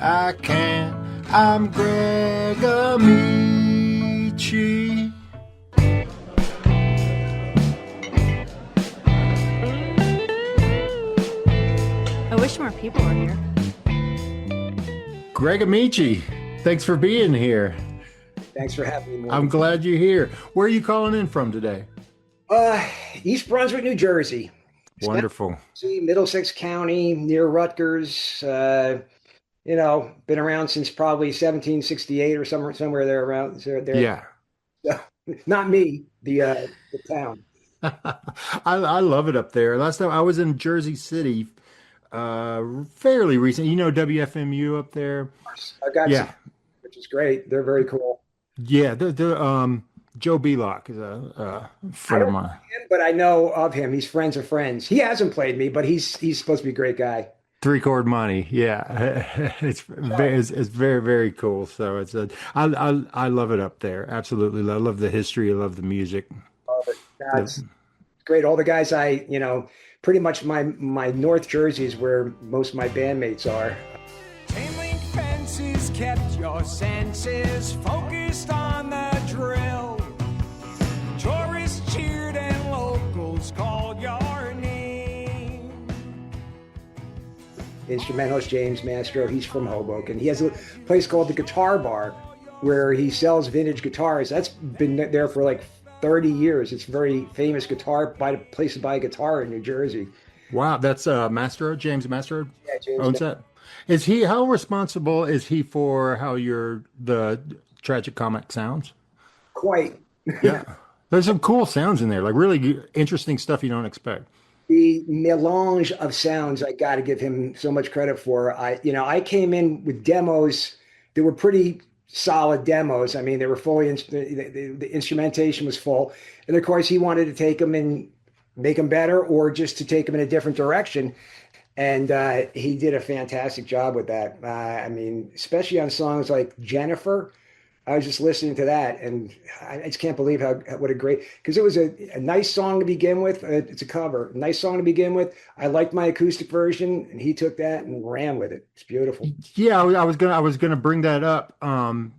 I can't. I'm Greg Amici. I wish more people were here. Greg Amici, thanks for being here. Thanks for having me. Morgan. I'm glad you're here. Where are you calling in from today? East Brunswick, New Jersey. Wonderful. Middlesex County, near Rutgers. Been around since probably 1768 or somewhere there around there. Yeah. So, not me, the town. I love it up there. Last time I was in Jersey City, fairly recent. You know WFMU up there? I got some, which is great. They're very cool. Yeah, Joe Belock is a friend of mine. Him, but I know of him. He's friends of friends. He hasn't played me, but he's supposed to be a great guy. Three-chord money, yeah. It's very, very cool. So I love it up there. Absolutely. I love the history. I love the music. That's great. All the guys pretty much my North Jersey is where most of my bandmates are. Chain link fences kept your senses focused on the drill. Tourists cheered and locals called your name. Instrumentalist James Mastro, he's from Hoboken. He has a place called the Guitar Bar where he sells vintage guitars. That's been there for like 30 years. It's a very famous place to buy a guitar in New Jersey. Wow, that's James Mastro Yeah, James owns that. How responsible is he for how the Tragicomic sounds? Quite. Yeah. There's some cool sounds in there, like really interesting stuff you don't expect. The melange of sounds, I got to give him so much credit for. I came in with demos that were pretty solid demos. I mean, they were fully, the instrumentation was full. And of course, he wanted to take them and make them better or just to take them in a different direction. And he did a fantastic job with that. Especially on songs like Jennifer. I was just listening to that, and I just can't believe what a great, because it was a nice song to begin with. It's a cover, a nice song to begin with. I liked my acoustic version, and he took that and ran with it. It's beautiful. Yeah, I was gonna bring that up.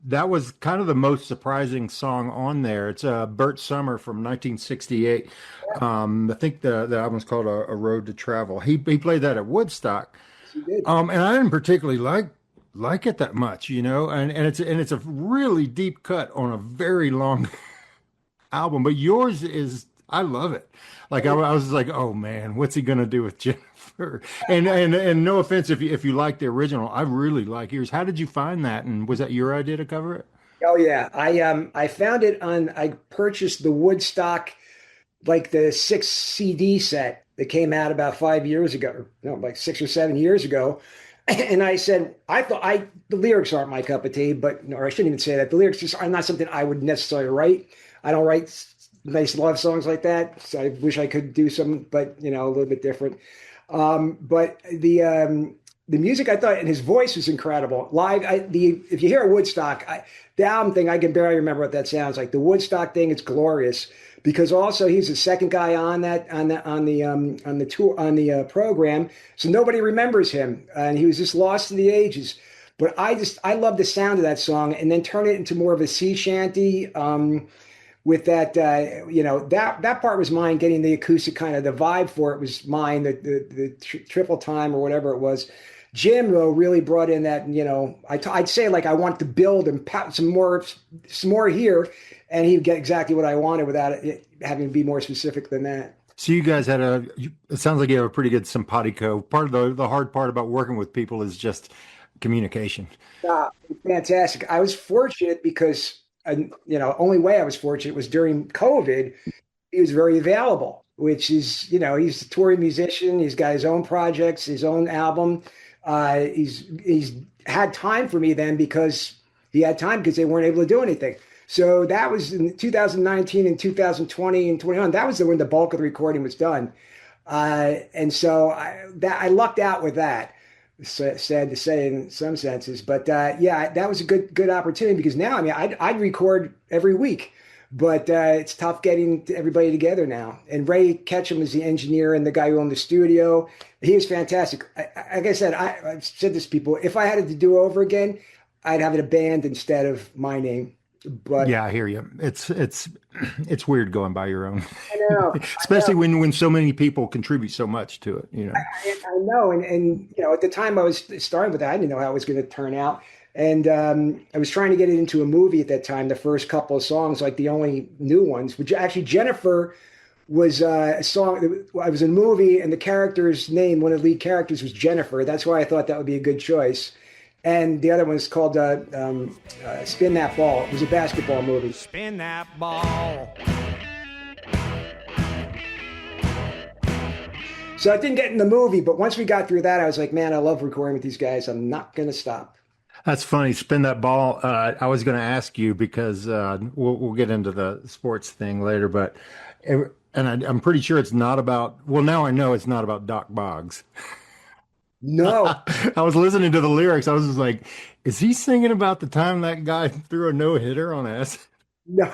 That was kind of the most surprising song on there. It's Burt Summer from 1968. I think the album's called A Road to Travel. He played that at Woodstock. Yes, he did. And I didn't particularly like it that much, and it's a really deep cut on a very long album, but yours is, I love it. Like I was like, oh man, what's he gonna do with Jennifer? And no offense if you like the original, I really like yours. How did you find that, and was that your idea to cover it? Oh yeah, I found it I purchased the Woodstock, like the 6 CD set that came out about 5 years ago, like 6 or 7 years ago. And I said, the lyrics aren't my cup of tea, or I shouldn't even say that. The lyrics just are not something I would necessarily write. I don't write nice love songs like that. So I wish I could do some, but a little bit different. But the music, I thought, and his voice was incredible. Live, if you hear Woodstock, the album thing, I can barely remember what that sounds like. The Woodstock thing, it's glorious. Because also he's the second guy on the program, so nobody remembers him, and he was just lost in the ages. But I love the sound of that song, and then turn it into more of a sea shanty with that. That part was mine. Getting the acoustic kind of the vibe for it was mine. The triple time or whatever it was. Jim though really brought in that. I'd say like I want to build and some more here. And he'd get exactly what I wanted without it having to be more specific than that. So you guys had it sounds like you have a pretty good simpatico. Part of the hard part about working with people is just communication. Fantastic. I was fortunate because, only way I was fortunate was during COVID, he was very available, which is, he's a touring musician. He's got his own projects, his own album. He's had time for me then because they weren't able to do anything. So that was in 2019 and 2020 and 21. That was when the bulk of the recording was done. And so I lucked out with that, sad to say in some senses. But that was a good opportunity because now, I'd record every week. but it's tough getting everybody together now. And Ray Ketchum is the engineer and the guy who owned the studio. He was fantastic. Like I said, I've said this to people, if I had it to do over again, I'd have it a band instead of my name. But Yeah, I hear you. It's weird going by your own, I know, especially when so many people contribute so much to it, you know. I know, and you know, at the time I was starting with that, I didn't know how it was going to turn out, and I was trying to get it into a movie at that time. The first couple of songs, like the only new ones, which actually Jennifer was a song. I was in a movie, and the character's name, one of the lead characters, was Jennifer. That's why I thought that would be a good choice. And the other one is called Spin That Ball. It was a basketball movie. Spin that ball. So I didn't get in the movie, but once we got through that, I was like, man, I love recording with these guys. I'm not going to stop. That's funny. Spin that ball. I was going to ask you because we'll get into the sports thing later, but I'm pretty sure it's not about. Well, now I know it's not about Doc Boggs. No, I was listening to the lyrics. I was just like, is he singing about the time that guy threw a no-hitter on us? no,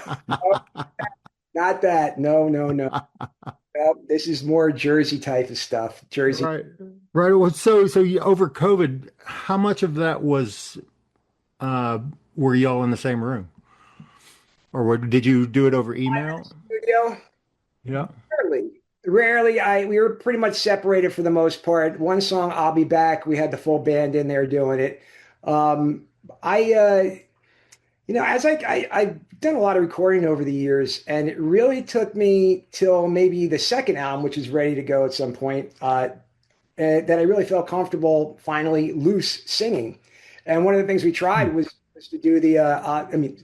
not that. No, no, no. This is more Jersey type of stuff. Jersey. Right. Right. Well, so over COVID, how much of that was were y'all in the same room? Or did you do it over email? Studio? Yeah. Rarely. Rarely. We were pretty much separated for the most part. One song, I'll Be Back, we had the full band in there doing it. As I've done a lot of recording over the years, and it really took me till maybe the second album, which is ready to go at some point, that I really felt comfortable finally loose singing. And one of the things we tried was to do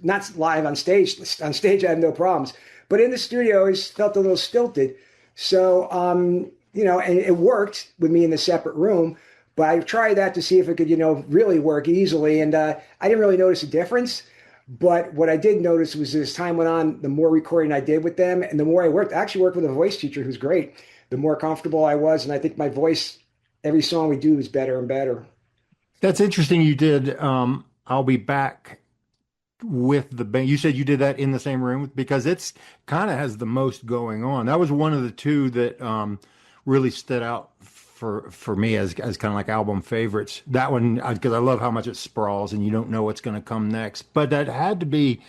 not live on stage. On stage, I have no problems, but in the studio, it felt a little stilted. So, and it worked with me in the separate room. But I tried that to see if it could, really work easily. And I didn't really notice a difference. But what I did notice was as time went on, the more recording I did with them and the more I actually worked with a voice teacher who's great, the more comfortable I was. And I think my voice, every song we do is better and better. That's interesting. You did I'll Be Back with the band. You said you did that in the same room because it's kind of has the most going on. That was one of the two that really stood out for me as kind of like album favorites. That one, because I love how much it sprawls and you don't know what's going to come next. But that had to be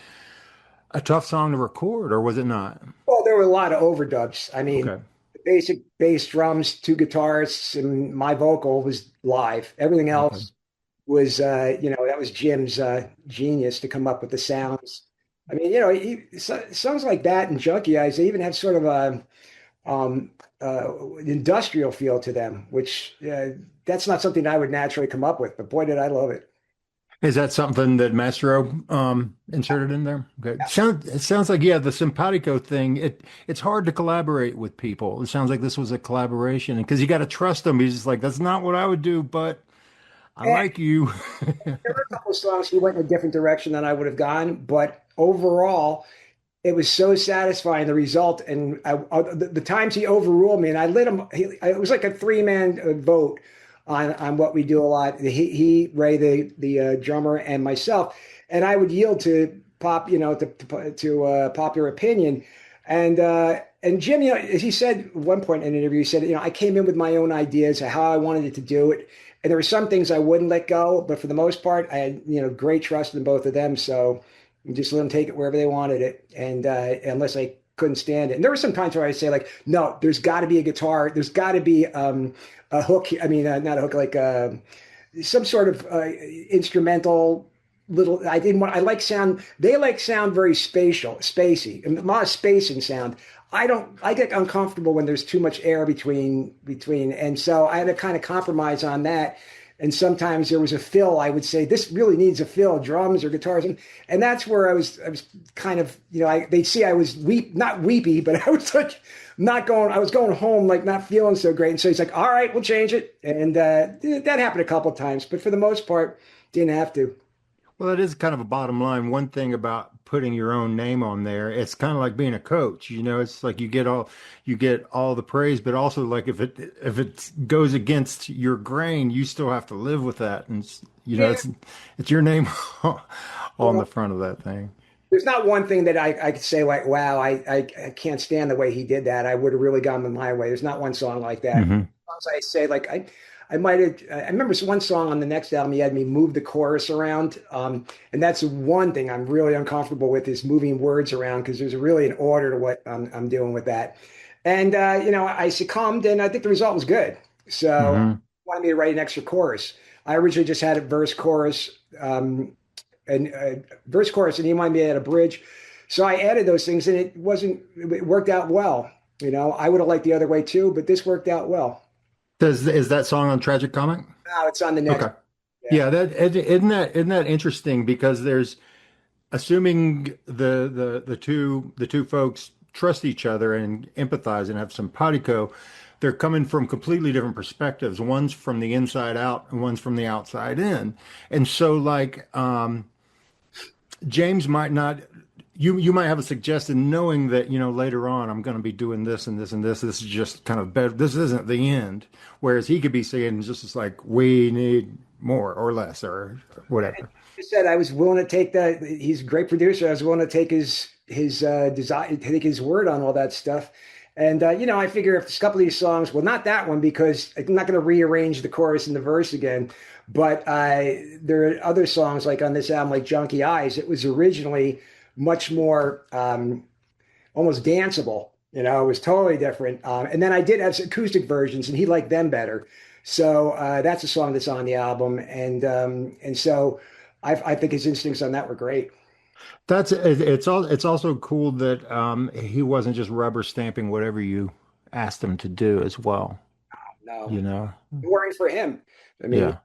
a tough song to record, or was it not? Well, there were a lot of overdubs. I mean, Okay. the basic bass, drums, two guitarists, and my vocal was live. Everything else was, that was Jim's genius to come up with the sounds. I mean, songs like that and Junkie Eyes, they even have sort of a industrial feel to them, which that's not something I would naturally come up with, but boy, did I love it. Is that something that Mastro inserted in there? Okay. It sounds like, yeah, the simpatico thing, it's hard to collaborate with people. It sounds like this was a collaboration because you got to trust them. He's just like, that's not what I would do, but I like you. There were a couple of songs he went in a different direction than I would have gone, but overall, it was so satisfying, the result. And the times he overruled me, and I lit him. It was like a 3-man vote on what we do a lot. He Ray, the drummer, and myself, and I would yield to pop, to popular opinion. And Jim, as he said at one point in an interview, he said, I came in with my own ideas of how I wanted it to do it. And there were some things I wouldn't let go, but for the most part, I had, great trust in both of them. So just let them take it wherever they wanted it. And unless I couldn't stand it. And there were some times where I'd say like, no, there's got to be a guitar. There's got to be a hook. I mean, not a hook, like some sort of instrumental little, I like sound. They like sound very spacey, a lot of space in sound. I get uncomfortable when there's too much air between. And so I had to kind of compromise on that. And sometimes there was a fill. I would say this really needs a fill, drums or guitars, and that's where I was kind of, they'd see I was not weepy, but I was like not going. I was going home like not feeling so great. And so he's like, "All right, we'll change it." And that happened a couple of times, but for the most part, didn't have to. Well, that is kind of a bottom line. One thing about putting your own name on there, it's kind of like being a coach. It's like you get all the praise, but also like if it goes against your grain, you still have to live with that. And it's your name on the front of that thing. there's not one thing that I could say like, wow, I can't stand the way he did that. I would have really gone with my way. There's not one song like that. Hmm. Songs I say like I might have. I remember one song on the next album. He had me move the chorus around, and that's one thing I'm really uncomfortable with is moving words around because there's really an order to what I'm doing with that. And I succumbed, and I think the result was good. So Hmm. he wanted me to write an extra chorus. I originally just had a verse chorus, and verse chorus, and he wanted me to add a bridge. So I added those things, and it worked out well. I would have liked the other way too, but this worked out well. Is that song on Tragicomic? Now it's on the next. Okay. Yeah, isn't that interesting because there's assuming the two folks trust each other and empathize and have simpatico, they're coming from completely different perspectives. One's from the inside out and one's from the outside in. And so like James might not you might have a suggestion knowing that, later on I'm going to be doing this and this and this. This is just kind of better. This isn't the end. Whereas he could be saying just like, we need more or less or whatever. I said I was willing to take that. He's a great producer. I was willing to take his design, take his word on all that stuff. And I figure if a couple of these songs, well, not that one because I'm not going to rearrange the chorus and the verse again. But there are other songs like on this album, like Junkie Eyes. It was originally much more almost danceable. It was totally different. And then I did have acoustic versions, and he liked them better. So that's a song that's on the album, and so I think his instincts on that were great. It's also cool that he wasn't just rubber stamping whatever you asked him to do as well. No, You know, worrying for him. I mean, yeah,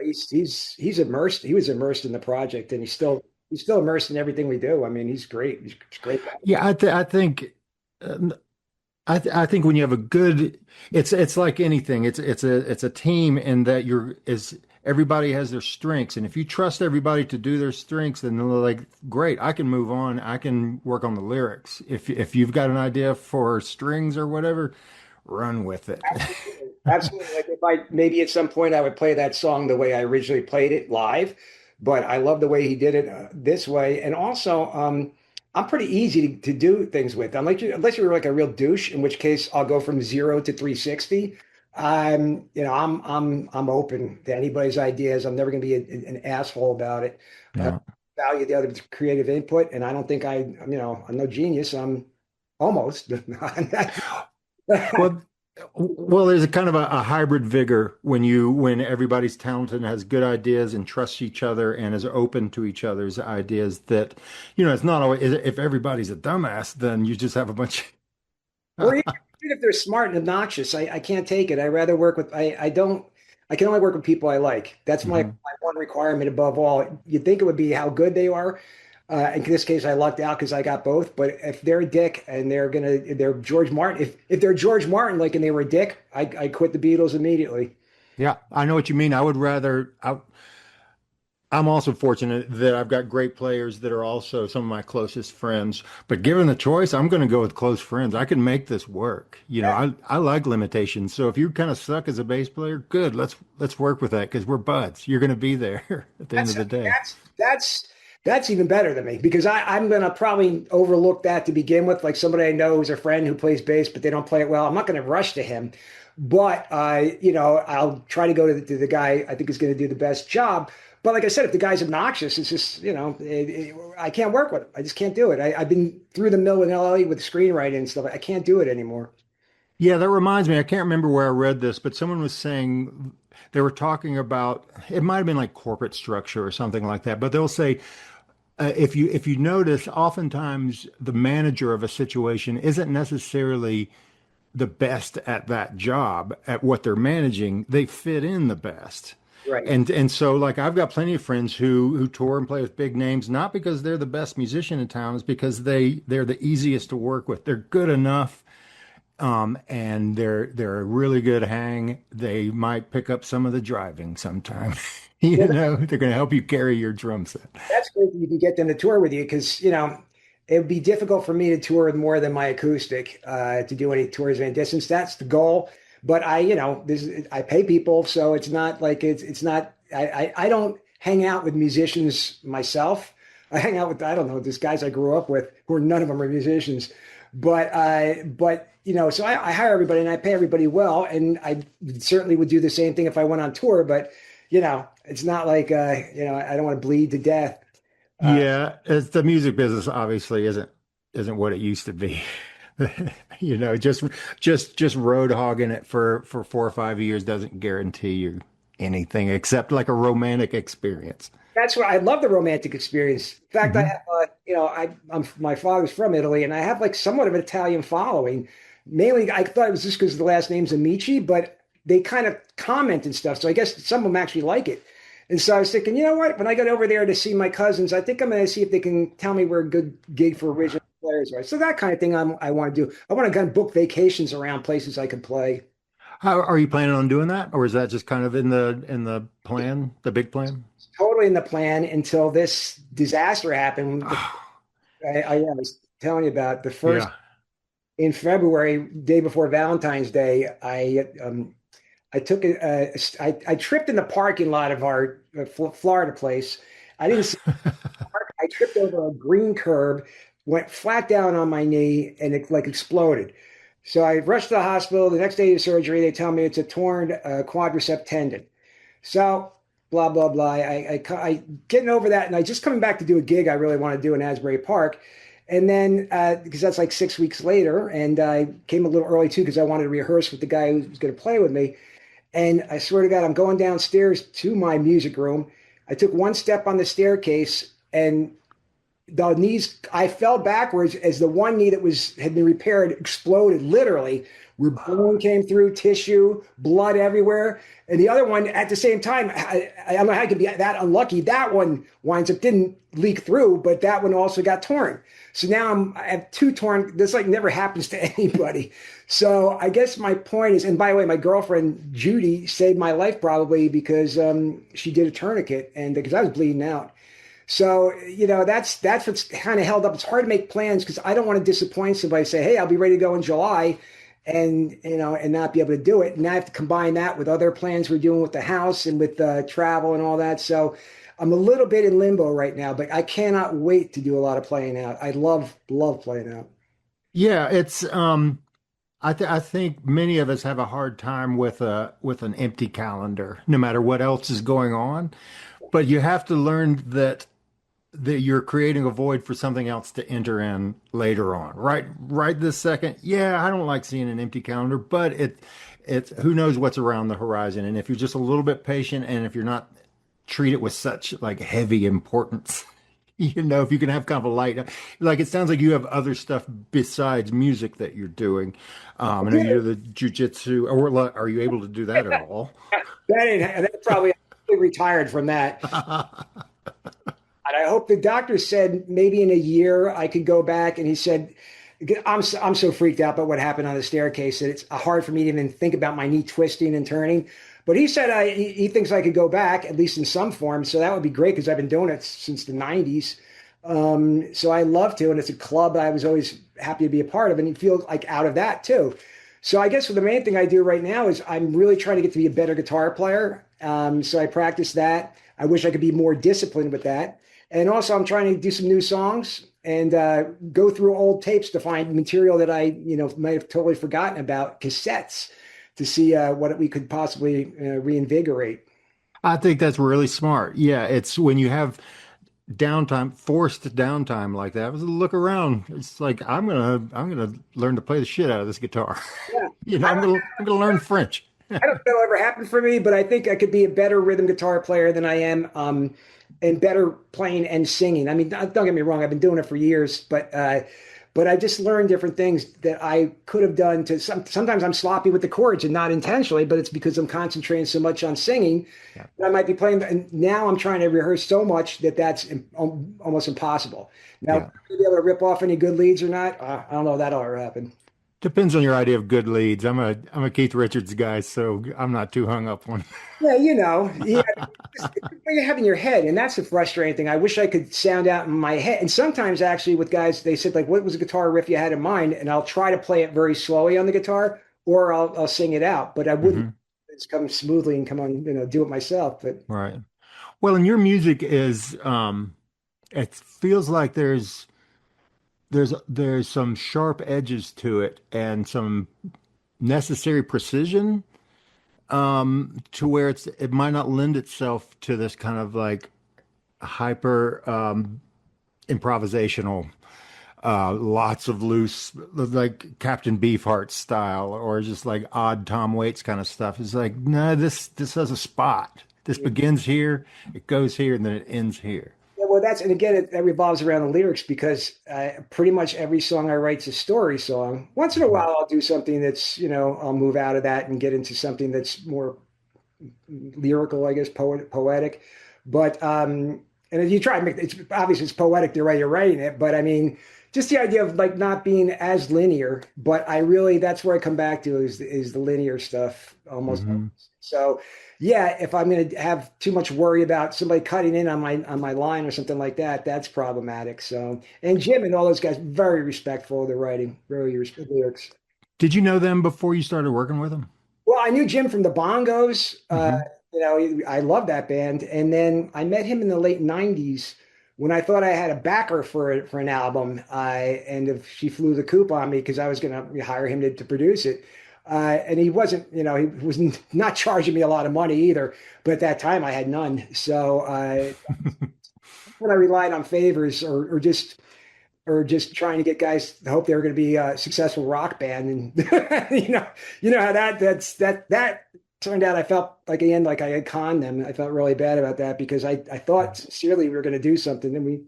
he's immersed. He was immersed in the project, and he's still immersed in everything we do. I mean, he's great. He's a great guy. yeah. I think. I think when you have a good, it's like anything. It's a team in that everybody has their strengths, and if you trust everybody to do their strengths, then they're like, great, I can move on. I can work on the lyrics. If you've got an idea for strings or whatever, run with it. Absolutely. Absolutely. Like maybe at some point I would play that song the way I originally played it live, but I love the way he did it this way, and also. I'm pretty easy to do things with. Unless you're like a real douche, in which case I'll go from 0 to 360. I'm open to anybody's ideas. I'm never going to be an asshole about it. I Yeah. value the other creative input, and I don't think I'm no genius. I'm almost. Well, well, there's a kind of a hybrid vigor when everybody's talented and has good ideas and trusts each other and is open to each other's ideas. That it's not always if everybody's a dumbass, then you just have a bunch. Or even if they're smart and obnoxious, I can't take it. I rather work with I don't. I can only work with people I like. That's my one requirement above all. You'd think it would be how good they are. In this case, I lucked out because I got both. But if they're a dick and they're George Martin, if they're George Martin, like, and they were a dick, I quit the Beatles immediately. Yeah, I know what you mean. I would rather. I'm also fortunate that I've got great players that are also some of my closest friends. But given the choice, I'm going to go with close friends. I can make this work. I like limitations. So if you kind of suck as a bass player, good. Let's work with that because we're buds. You're going to be there at the end of the day. That's even better than me because I'm going to probably overlook that to begin with. Like somebody I know who's a friend who plays bass, but they don't play it well. I'm not going to rush to him, but I'll try to go to the guy I think is going to do the best job. But like I said, if the guy's obnoxious, it's just, I can't work with him. I just can't do it. I've been through the mill in LA with screenwriting and stuff. I can't do it anymore. Yeah, that reminds me. I can't remember where I read this, but someone was saying they were talking about it might have been like corporate structure or something like that. But they'll say if you notice, oftentimes the manager of a situation isn't necessarily the best at that job at what they're managing. They fit in the best. Right. And so like I've got plenty of friends who tour and play with big names, not because they're the best musician in town, it's because they're the easiest to work with. They're good enough, and they're a really good hang. They might pick up some of the driving sometime. They're going to help you carry your drum set. That's great that you can get them to tour with you because, it would be difficult for me to tour with more than my acoustic to do any tours of any distance. That's the goal. But I pay people, so it's not like it's not. I don't hang out with musicians myself. I hang out with, I don't know, these guys I grew up with who are none of them are musicians, but so I hire everybody and I pay everybody well, and I certainly would do the same thing if I went on tour. But it's not like I don't want to bleed to death. Uh, Yeah, it's the music business obviously isn't what it used to be. Just road hogging it for 4 or 5 years doesn't guarantee you anything except like a romantic experience. That's what I love, the romantic experience. In fact, I Hmm. have, my father's from Italy, and I have like somewhat of an Italian following. Mainly, I thought it was just because the last name's Amici, but they kind of comment and stuff. So I guess some of them actually like it. And so I was thinking, you know what? When I got over there to see my cousins, I think I'm going to see if they can tell me where a good gig for original players are. So that kind of thing I want to do. I want to kind of book vacations around places I could play. How are you planning on doing that, or is that just kind of in the plan, the big plan? Totally in the plan until this disaster happened. I was telling you about the first Yeah. in February, day before Valentine's Day. I took I tripped in the parking lot of our Florida place. I didn't see the park. I tripped over a green curb, went flat down on my knee, and it like exploded. So I rushed to the hospital. The next day of surgery, they tell me it's a torn quadricep tendon. So blah blah blah. I getting over that, and I just coming back to do a gig I really want to do in Asbury Park, and then because that's like 6 weeks later, and I came a little early too because I wanted to rehearse with the guy who was going to play with me. And I swear to God, I'm going downstairs to my music room. I took one step on the staircase, and the knees, I fell backwards as the one knee that had been repaired exploded literally, where bone came through, tissue, blood everywhere. And the other one at the same time, I don't know how I could be that unlucky. That one winds up didn't leak through, but that one also got torn. So now I have two torn. This like never happens to anybody. So I guess my point is, and by the way, my girlfriend Judy saved my life probably because she did a tourniquet and because I was bleeding out. So, that's what's kind of held up. It's hard to make plans because I don't want to disappoint somebody, say, hey, I'll be ready to go in July and not be able to do it. And I have to combine that with other plans we're doing with the house and with travel and all that. So I'm a little bit in limbo right now, but I cannot wait to do a lot of playing out. I love playing out. Yeah, it's I think many of us have a hard time with an empty calendar, no matter what else is going on. But you have to learn that you're creating a void for something else to enter in later on. Right this second, yeah, I don't like seeing an empty calendar, but it's who knows what's around the horizon. And if you're just a little bit patient and if you're not treat it with such like heavy importance, if you can have kind of a light, like it sounds like you have other stuff besides music that you're doing. I know you're the jujitsu, or are you able to do that at all? That probably retired from that. And I hope the doctor said maybe in a year I could go back. And he said, I'm so freaked out by what happened on the staircase that it's hard for me to even think about my knee twisting and turning. But he said he thinks I could go back, at least in some form. So that would be great because I've been doing it since the 90s. So I love to. And it's a club I was always happy to be a part of. And you feel like out of that too. So I guess the main thing I do right now is I'm really trying to get to be a better guitar player. So I practice that. I wish I could be more disciplined with that. And also I'm trying to do some new songs and go through old tapes to find material that I, might have totally forgotten about, cassettes, to see what we could possibly reinvigorate. I think that's really smart. Yeah, it's when you have downtime, forced downtime like that. Look around. It's like I'm gonna learn to play the shit out of this guitar. Yeah. I'm gonna learn French. I don't know if it'll ever happen for me, but I think I could be a better rhythm guitar player than I am, and better playing and singing. I mean, don't get me wrong, I've been doing it for years, but I just learned different things that I could have done. Sometimes I'm sloppy with the chords and not intentionally, but it's because I'm concentrating so much on singing that I might be playing. And now I'm trying to rehearse so much that that's almost impossible. Now, Yeah. to be able to rip off any good leads or not, I don't know if that'll ever happen. Depends on your idea of good leads. I'm a Keith Richards guy, so I'm not too hung up on. Yeah, it's what you have in your head, and that's the frustrating thing. I wish I could sound out in my head. And sometimes, actually, with guys, they said like, "What was a guitar riff you had in mind?" And I'll try to play it very slowly on the guitar, or I'll sing it out. But I wouldn't just come smoothly and come on, do it myself. But Right. Well, and your music it feels like there's some sharp edges to it and some necessary precision to where it might not lend itself to this kind of like hyper improvisational lots of loose like Captain Beefheart style or just like odd Tom Waits kind of stuff. It's like, no, this has a spot. This begins here, it goes here, and then it ends here. Yeah, well, and again, that revolves around the lyrics because pretty much every song I write is a story song. Once in a while, I'll do something that's, I'll move out of that and get into something that's more lyrical, I guess, poetic. But, and if you try to it's obviously it's poetic the way you're writing it, but I mean, just the idea of like not being as linear, but that's where I come back to is the linear stuff almost. Mm-hmm. So yeah, if I'm going to have too much worry about somebody cutting in on my line or something like that, that's problematic. So, and Jim and all those guys, very respectful of the writing, very respectful lyrics. Did you know them before you started working with them? Well, I knew Jim from the Bongos. Mm-hmm. I love that band. And then I met him in the late 90s when I thought I had a backer for an album. And if she flew the coop on me because I was going to hire him to produce it. And he wasn't, he was not charging me a lot of money either. But at that time I had none. So when I relied on favors or just trying to get guys to hope they were going to be a successful rock band. And, you know how that turned out. I felt like in the end, like I had conned them. I felt really bad about that because I thought sincerely we were going to do something. And we,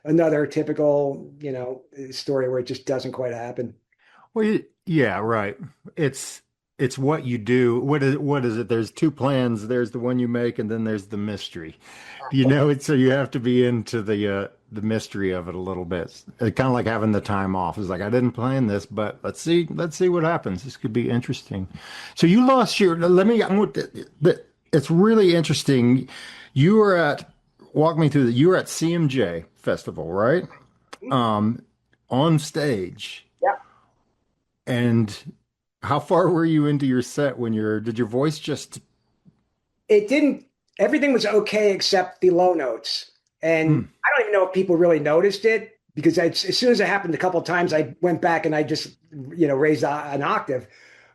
another typical, story where it just doesn't quite happen. Well, yeah, right. It's what you do. What is it? There's two plans. There's the one you make, and then there's the mystery. So you have to be into the mystery of it a little bit. It's kind of like having the time off. It's like I didn't plan this, but let's see what happens. This could be interesting. So you lost your. It's really interesting. You were walk me through that. You were at CMJ Festival, right? On stage. Yeah. And how far were you into your set did your voice just? It didn't, everything was okay except the low notes. And I don't even know if people really noticed it because as soon as it happened a couple of times, I went back and I just, raised an octave.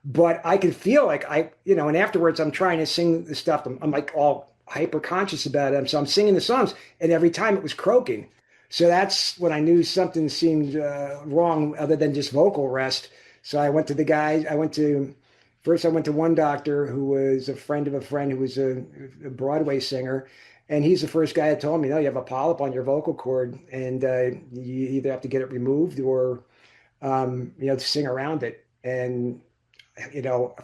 But I could feel like and afterwards I'm trying to sing the stuff. I'm like all hyper conscious about it. So I'm singing the songs and every time it was croaking. So that's when I knew something seemed wrong other than just vocal rest. So I went to the guy. I went to one doctor who was a friend of a friend who was a Broadway singer. And he's the first guy that told me, no, you have a polyp on your vocal cord and you either have to get it removed or, to sing around it. And,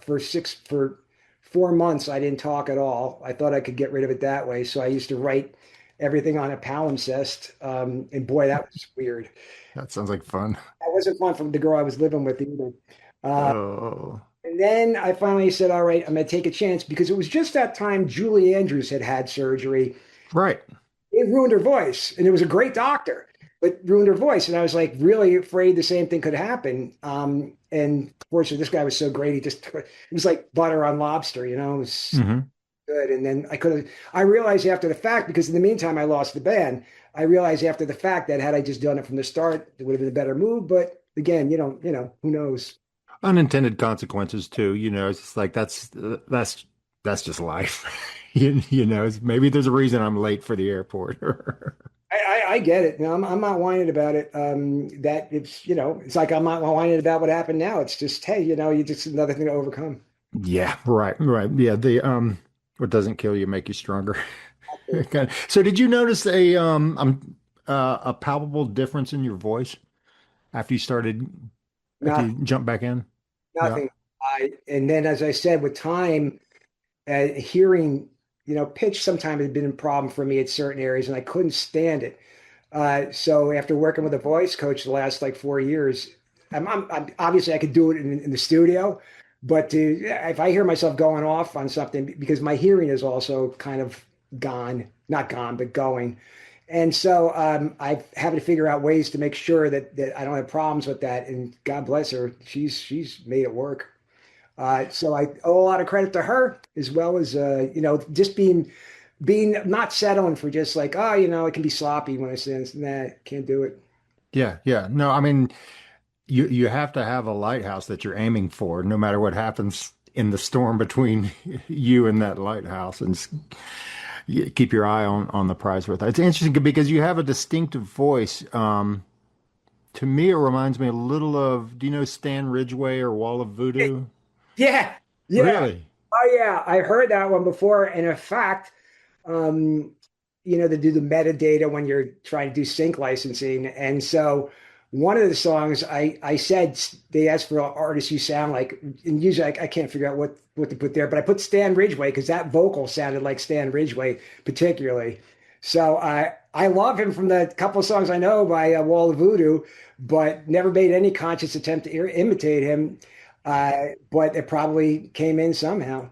for 4 months, I didn't talk at all. I thought I could get rid of it that way. So I used to write everything on a palimpsest. And boy, that was weird. That sounds like fun. That wasn't fun for the girl I was living with either. Oh. And then I finally said, all right, I'm going to take a chance because it was just that time Julie Andrews had surgery. Right. It ruined her voice. And it was a great doctor, but ruined her voice. And I was like really afraid the same thing could happen. And fortunately, this guy was so great. It was like butter on lobster, it was good. And then I realized after the fact, because in the meantime, I lost the band. I realized after the fact that had I just done it from the start, it would have been a better move. But again, who knows? Unintended consequences too. It's just like that's just life. Maybe there's a reason I'm late for the airport. I get it. No, I'm not whining about it. That it's like I'm not whining about what happened now. It's just, hey, you just another thing to overcome. Yeah, right. Yeah, the what doesn't kill you make you stronger. So, did you notice a palpable difference in your voice after you started? After you jumped back in? Nothing. And then, as I said, with time, hearing, pitch sometimes had been a problem for me at certain areas, and I couldn't stand it. So after working with a voice coach the last 4 years, I'm obviously I could do it in the studio, but if I hear myself going off on something, because my hearing is also kind of not gone, but going. And so I have to figure out ways to make sure that I don't have problems with that. And God bless her, she's made it work. So I owe a lot of credit to her, as well as just being being not settling for just like, oh, it can be sloppy when I sing. Nah, can't do it. Yeah, yeah. No, I mean, you have to have a lighthouse that you're aiming for, no matter what happens in the storm between you and that lighthouse, and keep your eye on the prize with it. It's interesting because you have a distinctive voice. To me, it reminds me a little of, do you know Stan Ridgway or Wall of Voodoo? Yeah, yeah. Really? Oh yeah, I heard that one before. And in fact, um, to do the metadata when you're trying to do sync licensing. And so one of the songs I said they asked for artists who sound like, and usually I can't figure out what to put there, but I put Stan Ridgway because that vocal sounded like Stan Ridgway particularly. So I love him from the couple of songs I know by Wall of Voodoo, but never made any conscious attempt to imitate him. But it probably came in somehow.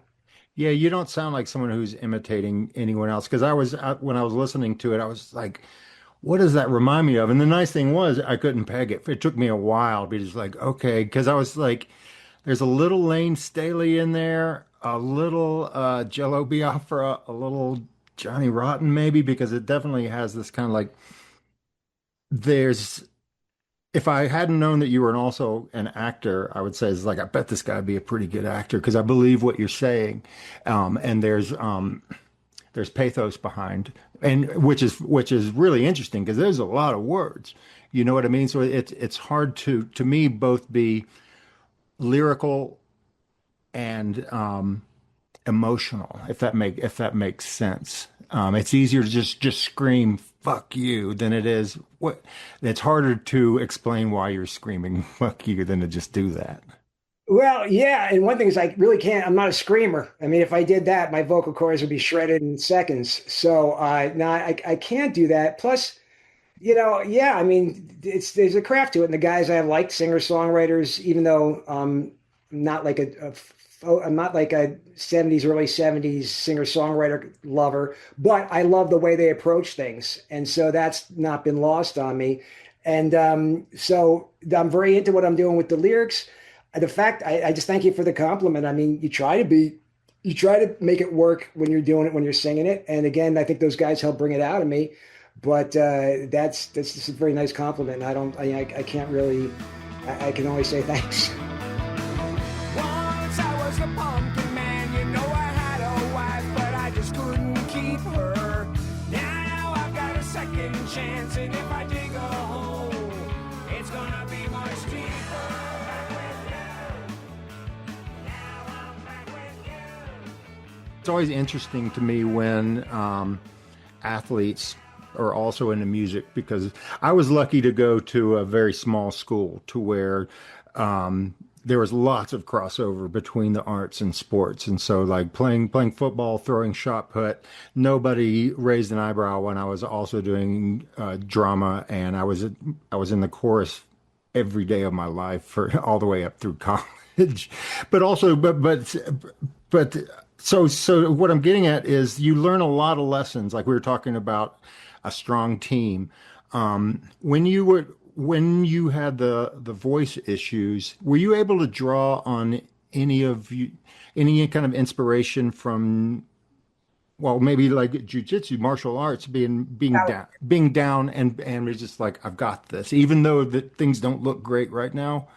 Yeah, you don't sound like someone who's imitating anyone else. Because when I was listening to it, I was like, what does that remind me of? And the nice thing was I couldn't peg it. It took me a while, but it's like, okay, because I was like, there's a little Lane Staley in there, a little Jello Biafra, a little Johnny Rotten maybe, because it definitely has this kind of like, there's, if I hadn't known that you were also an actor, I would say it's like, I bet this guy would be a pretty good actor because I believe what you're saying. And there's pathos behind, and which is really interesting because there's a lot of words. You know what I mean? So it's hard to me both be lyrical and emotional, if that makes sense. It's easier to just scream "fuck you" than it is what. It's harder to explain why you're screaming "fuck you" than to just do that. Well, yeah, and one thing is I really can't. I'm not a screamer. I mean, if I did that, my vocal cords would be shredded in seconds. So, no, I can't do that. Plus, yeah, I mean, there's a craft to it. And the guys I have liked, singer-songwriters, even though not like I'm not like a 70s, early 70s singer-songwriter lover, but I love the way they approach things. And so that's not been lost on me. And so I'm very into what I'm doing with the lyrics. The fact, I just thank you for the compliment. I mean, you try to make it work when you're doing it, when you're singing it. And again, I think those guys help bring it out of me. But that's just a very nice compliment. I can't really, I can only say thanks. Once I was a pumpkin man, I had a wife, but I just couldn't keep her. Now I've got a second chance, and if I dig a hole, it's gonna be much deeper. It's always interesting to me when athletes are also into music, because I was lucky to go to a very small school to where there was lots of crossover between the arts and sports. And so like playing football, throwing shot put, nobody raised an eyebrow when I was also doing drama, and I was in the chorus every day of my life for all the way up through college. But so what I'm getting at is you learn a lot of lessons. Like we were talking about a strong team. When you had the voice issues, were you able to draw on any kind of inspiration from, well, maybe like jiu-jitsu, martial arts, being down and it's just like, I've got this, even though that things don't look great right now?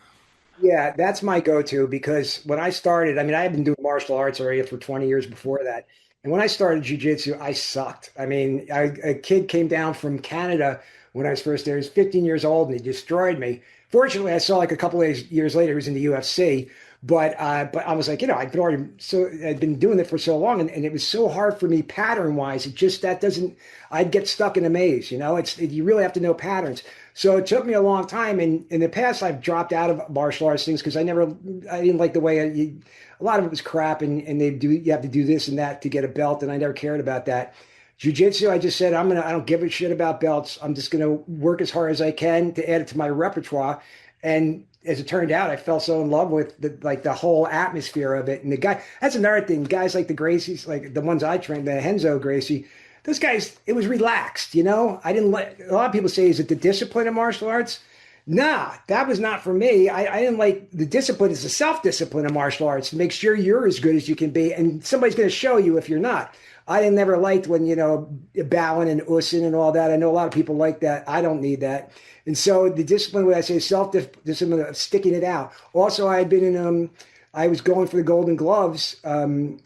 Yeah, that's my go-to, because when I started, I mean, I had been doing martial arts area for 20 years before that. And when I started jiu-jitsu, I sucked. I mean, a kid came down from Canada when I was first there. He was 15 years old and he destroyed me. Fortunately, I saw like a couple of years later, he was in the UFC. But I was like, I'd been doing it for so long, and it was so hard for me pattern wise. I'd get stuck in a maze. You really have to know patterns. So it took me a long time. And in the past, I've dropped out of martial arts things because I didn't like the way a lot of it was crap, and you have to do this and that to get a belt, and I never cared about that. Jiu-jitsu, I just said, I don't give a shit about belts. I'm just going to work as hard as I can to add it to my repertoire. And as it turned out, I fell so in love with the whole atmosphere of it. And that's another thing. Guys like the Gracies, like the ones I trained, the Henzo Gracie, those guys, it was relaxed. I didn't like, a lot of people say, is it the discipline of martial arts? Nah, that was not for me. I didn't like the discipline. Is the self-discipline of martial arts to make sure you're as good as you can be. And somebody's going to show you if you're not. I never liked when, bowing and ussing and all that. I know a lot of people like that. I don't need that. And so the discipline, when I say self-discipline of sticking it out. Also, I had been in, I was going for the Golden Gloves, and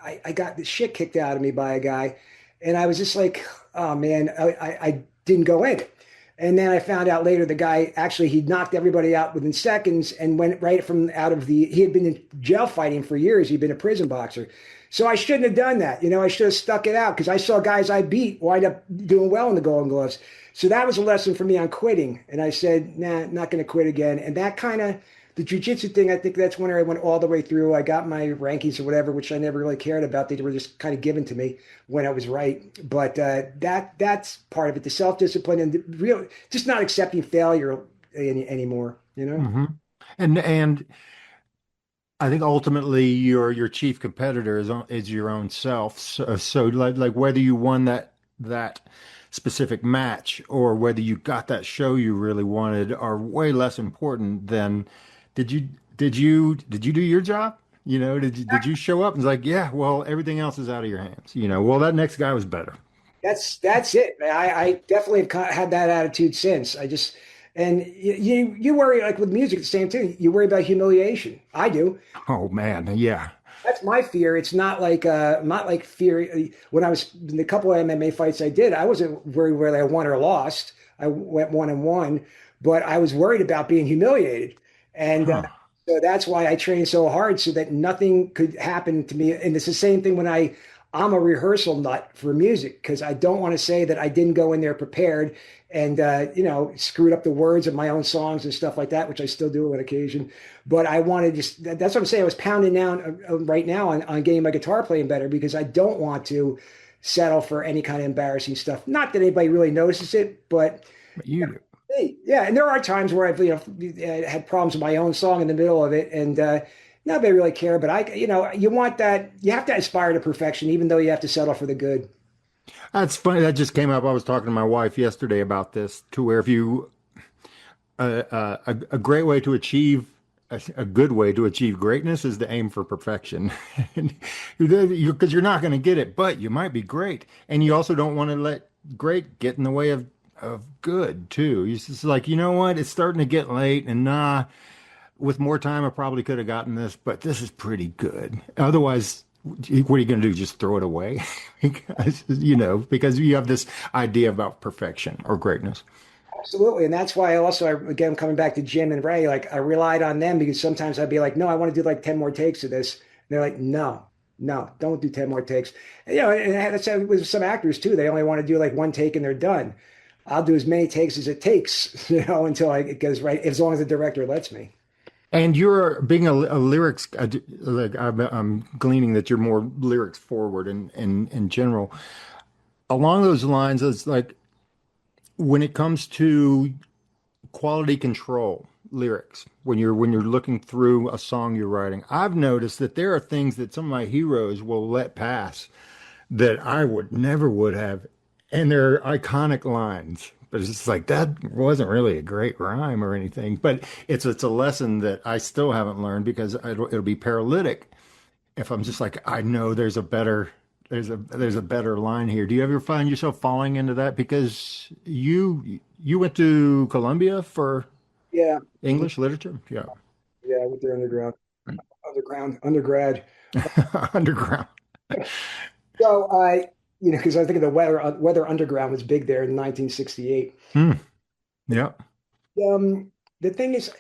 I got the shit kicked out of me by a guy. And I was just like, oh man, I didn't go in. And then I found out later the guy actually, he knocked everybody out within seconds and went right from out of he had been in jail fighting for years. He'd been a prison boxer. So I shouldn't have done that. I should have stuck it out because I saw guys I beat wind up doing well in the Golden Gloves. So that was a lesson for me on quitting. And I said, nah, not going to quit again. And that kind of, the jiu-jitsu thing, I think that's when I went all the way through. I got my rankings or whatever, which I never really cared about. They were just kind of given to me when I was right. But that's part of it, the self-discipline and the real, just not accepting failure anymore, Mm-hmm. And I think ultimately your chief competitor is your own self. So like whether you won that specific match or whether you got that show you really wanted are way less important than did you do your job? Did you show up and it's like, yeah, well, everything else is out of your hands. Well, that next guy was better. That's it. I definitely have had that attitude since. And you worry, like with music, the same thing. You worry about humiliation. I do. Oh man, yeah. That's my fear. It's not like fear. When I was in the couple of MMA fights I did, I wasn't worried whether I won or lost. I went 1-1, but I was worried about being humiliated. And so that's why I trained so hard so that nothing could happen to me. And it's the same thing when I'm a rehearsal nut for music because I don't want to say that I didn't go in there prepared and, screwed up the words of my own songs and stuff like that, which I still do on occasion. But I want to that's what I'm saying. I was pounding down right now on getting my guitar playing better because I don't want to settle for any kind of embarrassing stuff. Not that anybody really notices it, but you do. Yeah, and there are times where I've had problems with my own song in the middle of it, and nobody really care. But you want that. You have to aspire to perfection, even though you have to settle for the good. That's funny. That just came up. I was talking to my wife yesterday about this. To where if you a great way to achieve a good way to achieve greatness is to aim for perfection, because you're not going to get it, but you might be great, and you also don't want to let great get in the way of good too. It's just like, you know what? It's starting to get late and with more time, I probably could have gotten this, but this is pretty good. Otherwise, what are you going to do? Just throw it away? because you have this idea about perfection or greatness. Absolutely. And that's why again, coming back to Jim and Ray, like I relied on them because sometimes I'd be like, no, I want to do like 10 more takes of this. And they're like, no, don't do 10 more takes. And, and that's with some actors too. They only want to do like one take and they're done. I'll do as many takes as it takes, until it goes right, as long as the director lets me. And you're being a lyrics, like I'm gleaning that you're more lyrics forward in general. Along those lines, it's like when it comes to quality control lyrics, when you're looking through a song you're writing, I've noticed that there are things that some of my heroes will let pass that I never would have. And they're iconic lines, but it's just like, that wasn't really a great rhyme or anything. But it's a lesson that I still haven't learned because it'll be paralytic if I'm just like, I know there's a better line here. Do you ever find yourself falling into that? Because you went to Columbia for English literature? Yeah. Yeah, I went there undergrad. Underground. So because I think the Weather Underground was big there in 1968. Yeah. The thing is,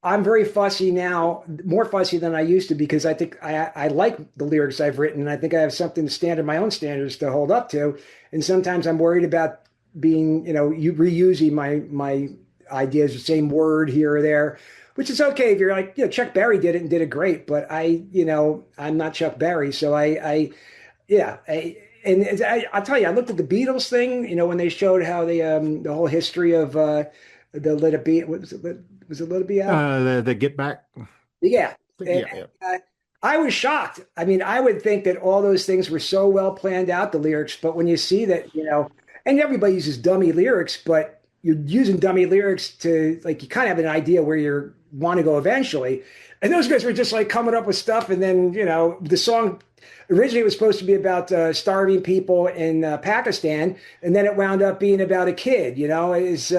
I'm very fussy now, more fussy than I used to, because I think I like the lyrics I've written, and I think I have something to my own standards to hold up to. And sometimes I'm worried about being, reusing my ideas, the same word here or there, which is okay if you're like, Chuck Berry did it and did it great, but I'm not Chuck Berry, so I'll tell you, I looked at the Beatles thing, when they showed how the whole history of the Let It Be, was it Let It Be out? The Get Back. Yeah. Yeah. I was shocked. I mean, I would think that all those things were so well planned out, the lyrics, but when you see that, and everybody uses dummy lyrics, but you're using dummy lyrics to, like, you kind of have an idea where you want to go eventually. And those guys were just like coming up with stuff, and then the song Originally, it was supposed to be about starving people in Pakistan, and then it wound up being about a kid. You know, it's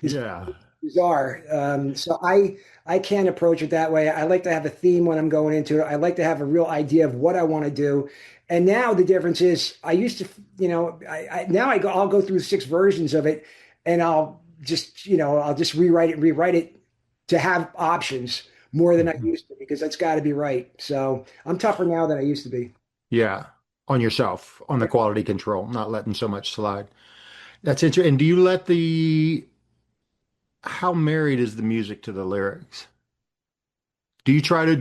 Yeah. bizarre. So I can't approach it that way. I like to have a theme when I'm going into it. I like to have a real idea of what I want to do. And now the difference is, I used to, you know, now I'll go through 6 versions of it, and I'll just, you know, I'll just rewrite it to have options more than I used to, because that's got to be right. So I'm tougher now than I used to be. Yeah. On yourself, on the quality control, not letting so much slide. That's interesting. And do you let how married is the music to the lyrics? Do you try to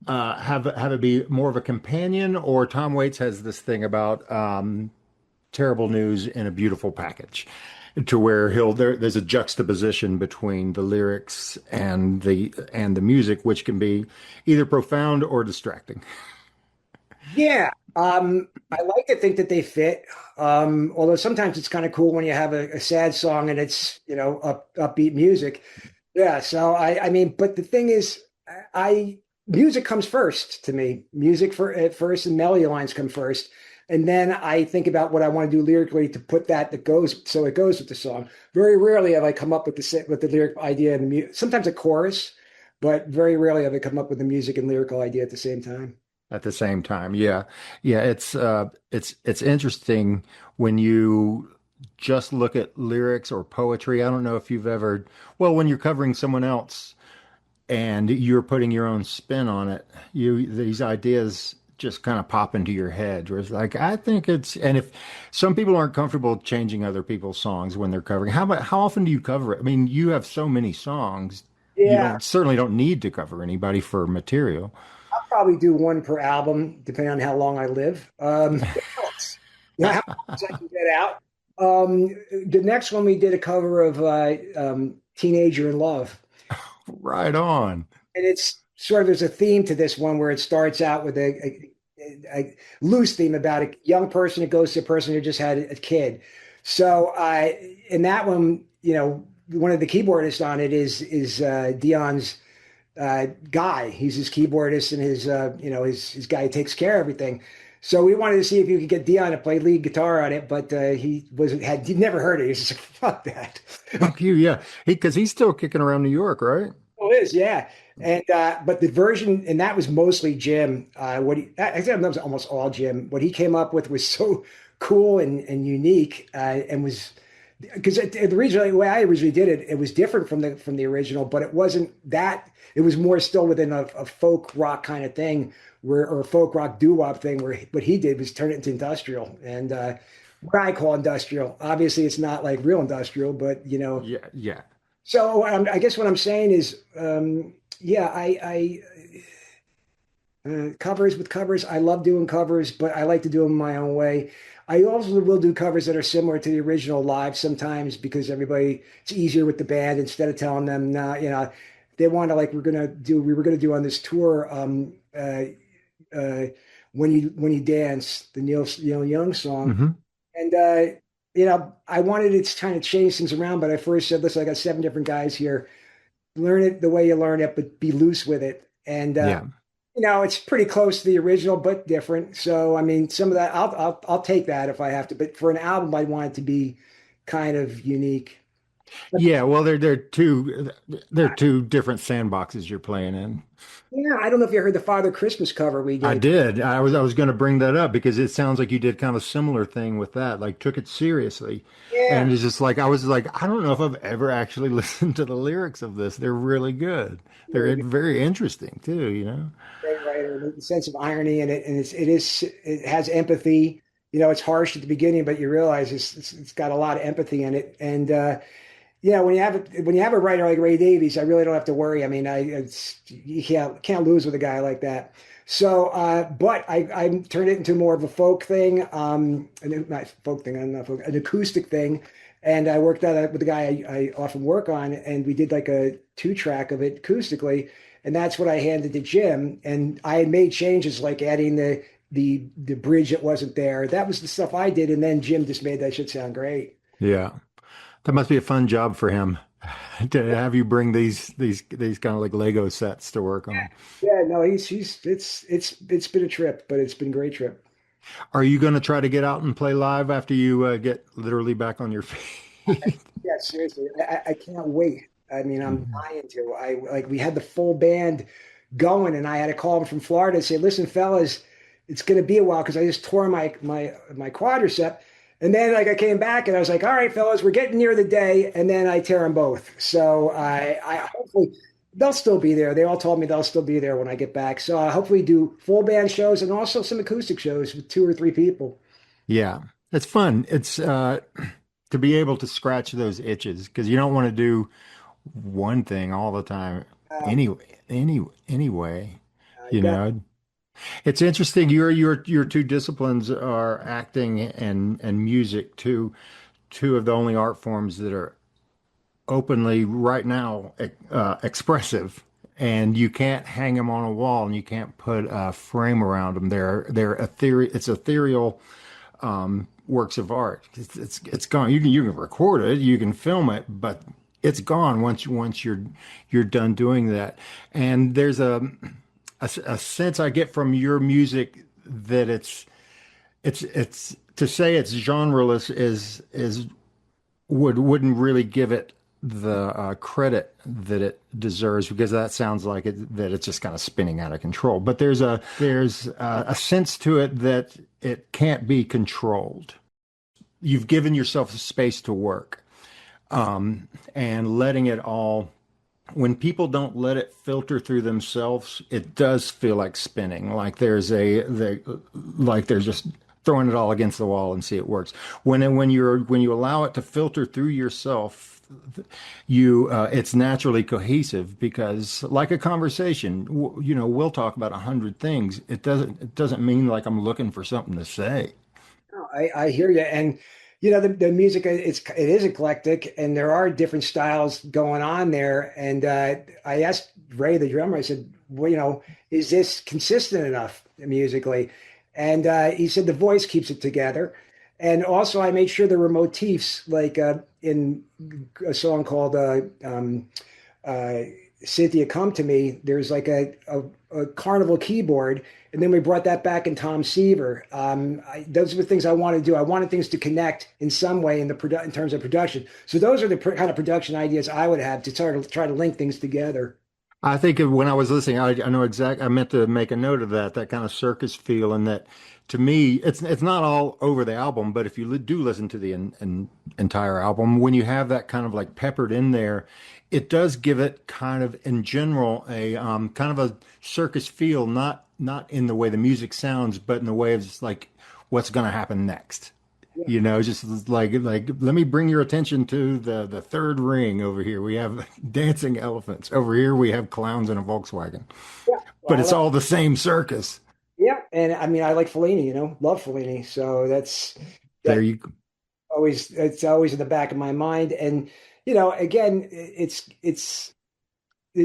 have it be more of a companion, or Tom Waits has this thing about terrible news in a beautiful package, to where there's a juxtaposition between the lyrics and the music, which can be either profound or distracting. Yeah. I like to think that they fit. Although sometimes it's kind of cool when you have a sad song and it's, you know, upbeat music. Yeah. So I mean, but the thing is, music comes first to me. Music at first, and melody lines come first. And then I think about what I want to do lyrically to put that goes, so it goes with the song. Very rarely have I come up with the lyric idea and the music. Sometimes a chorus, but very rarely have I come up with the music and lyrical idea at the same time. At the same time, yeah, yeah. It's interesting when you just look at lyrics or poetry. I don't know if you've ever, well, when you're covering someone else and you're putting your own spin on it, these ideas just kind of pop into your head. Where it's like, I think and if some people aren't comfortable changing other people's songs when they're covering, how often do you cover it? I mean, you have so many songs. Yeah. Certainly don't need to cover anybody for material. I'll probably do one per album, depending on how long I live. Yeah, how much I can get out. The next one we did a cover of Teenager in Love. Right on. And it's sort of, there's a theme to this one where it starts out with a loose theme about a young person that goes to a person who just had a kid. So in that one, you know, one of the keyboardists on it is Dion's guy. He's his keyboardist and his guy who takes care of everything. So we wanted to see if you could get Dion to play lead guitar on it, but he'd never heard it. He was just like, fuck that. Fuck you, yeah. Because he's still kicking around New York, right? Oh, it is, yeah. And but the version, and that was mostly Jim. I think that was almost all Jim. What he came up with was so cool and unique, and was, because the way I originally did it, it was different from the original, but it wasn't that. It was more still within a folk rock kind of thing, or a folk rock doo-wop thing, where what he did was turn it into industrial, and what I call industrial. Obviously, it's not like real industrial, but you know. Yeah, yeah. So I guess what I'm saying is, covers with covers. I love doing covers, but I like to do them my own way. I also will do covers that are similar to the original live sometimes, because it's easier with the band, instead of telling them, nah, you know, they want to, like we were gonna do on this tour, when you dance, the Neil Young song, Mm-hmm. and you know, I wanted it to kind of change things around, but I first said, listen, I got 7 different guys here. Learn it the way you learn it, but be loose with it. And you know, it's pretty close to the original, but different. So I mean, some of that I'll take that if I have to. But for an album, I want it to be kind of unique. Yeah, well, they're two different sandboxes you're playing in. Yeah, I don't know if you heard the Father Christmas cover we did. I did. I was going to bring that up because it sounds like you did kind of a similar thing with that, like took it seriously. Yeah. And it's just like, I was like, I don't know if I've ever actually listened to the lyrics of this. They're really good. They're very interesting too, you know? Great writer, the sense of irony in it, and it has empathy. You know, it's harsh at the beginning, but you realize it's got a lot of empathy in it. And yeah, when you have a writer like Ray Davies, I really don't have to worry. I mean, you can't lose with a guy like that. So, but I turned it into more of a folk thing, not folk thing, not folk, an acoustic thing, and I worked out with the guy I often work on, and we did like a 2-track of it acoustically, and that's what I handed to Jim, and I had made changes like adding the bridge that wasn't there. That was the stuff I did, and then Jim just made that shit sound great. Yeah. That must be a fun job for him, to have you bring these kind of like Lego sets to work on. Yeah, no, he's it's been a trip, but it's been a great trip. Are you going to try to get out and play live after you get literally back on your feet? Yeah, seriously, I can't wait. I mean, I'm dying to. I like we had the full band going, and I had to call them from Florida and say, "Listen, fellas, it's going to be a while because I just tore my quadricep." And then like I came back and I was like, "All right, fellas, we're getting near the day," and then I tear them both. So I hopefully they'll still be there. They all told me they'll still be there when I get back. So I hopefully do full band shows and also some acoustic shows with 2 or 3 people. Yeah, it's fun. It's to be able to scratch those itches because you don't want to do one thing all the time. Anyway, you Yeah. know. It's interesting. Your two disciplines are acting and music, two of the only art forms that are openly right now expressive, and you can't hang them on a wall, and you can't put a frame around them. They're ethereal works of art. It's gone. You can record it, you can film it, but it's gone once you're done doing that. And there's a sense I get from your music that it's to say it's genreless is wouldn't really give it the credit that it deserves because that sounds like that it's just kind of spinning out of control. But there's a sense to it that it can't be controlled. You've given yourself a space to work, and letting it all. When people don't let it filter through themselves, it does feel like spinning, like like they're just throwing it all against the wall and see it works. When you allow it to filter through yourself, it's naturally cohesive because like a conversation, we'll talk about 100 things. It doesn't mean like I'm looking for something to say. No, I hear you. And the music it is eclectic and there are different styles going on there. And I asked Ray, the drummer, I said, well, is this consistent enough musically? And he said the voice keeps it together. And also I made sure there were motifs like in a song called Cynthia Come to Me, there's like a carnival keyboard, and then we brought that back in Tom Seaver. Those are the things I want to do. I wanted things to connect in some way in in terms of production. So those are the kind of production ideas I would have to try to link things together. I think when I was listening, I know exactly. I meant to make a note of that kind of circus feel, and that to me, it's not all over the album, but if you do listen to the entire album, when you have that kind of like peppered in there, it does give it kind of in general a kind of a circus feel, not in the way the music sounds, but in the way of just like what's going to happen next. Just like let me bring your attention to the third ring over here. We have dancing elephants. Over here we have clowns in a Volkswagen. Yeah, But well, it's all the same circus. yeah. And I mean, I like Fellini, love Fellini. So that's There you it's always in the back of my mind. And again, it's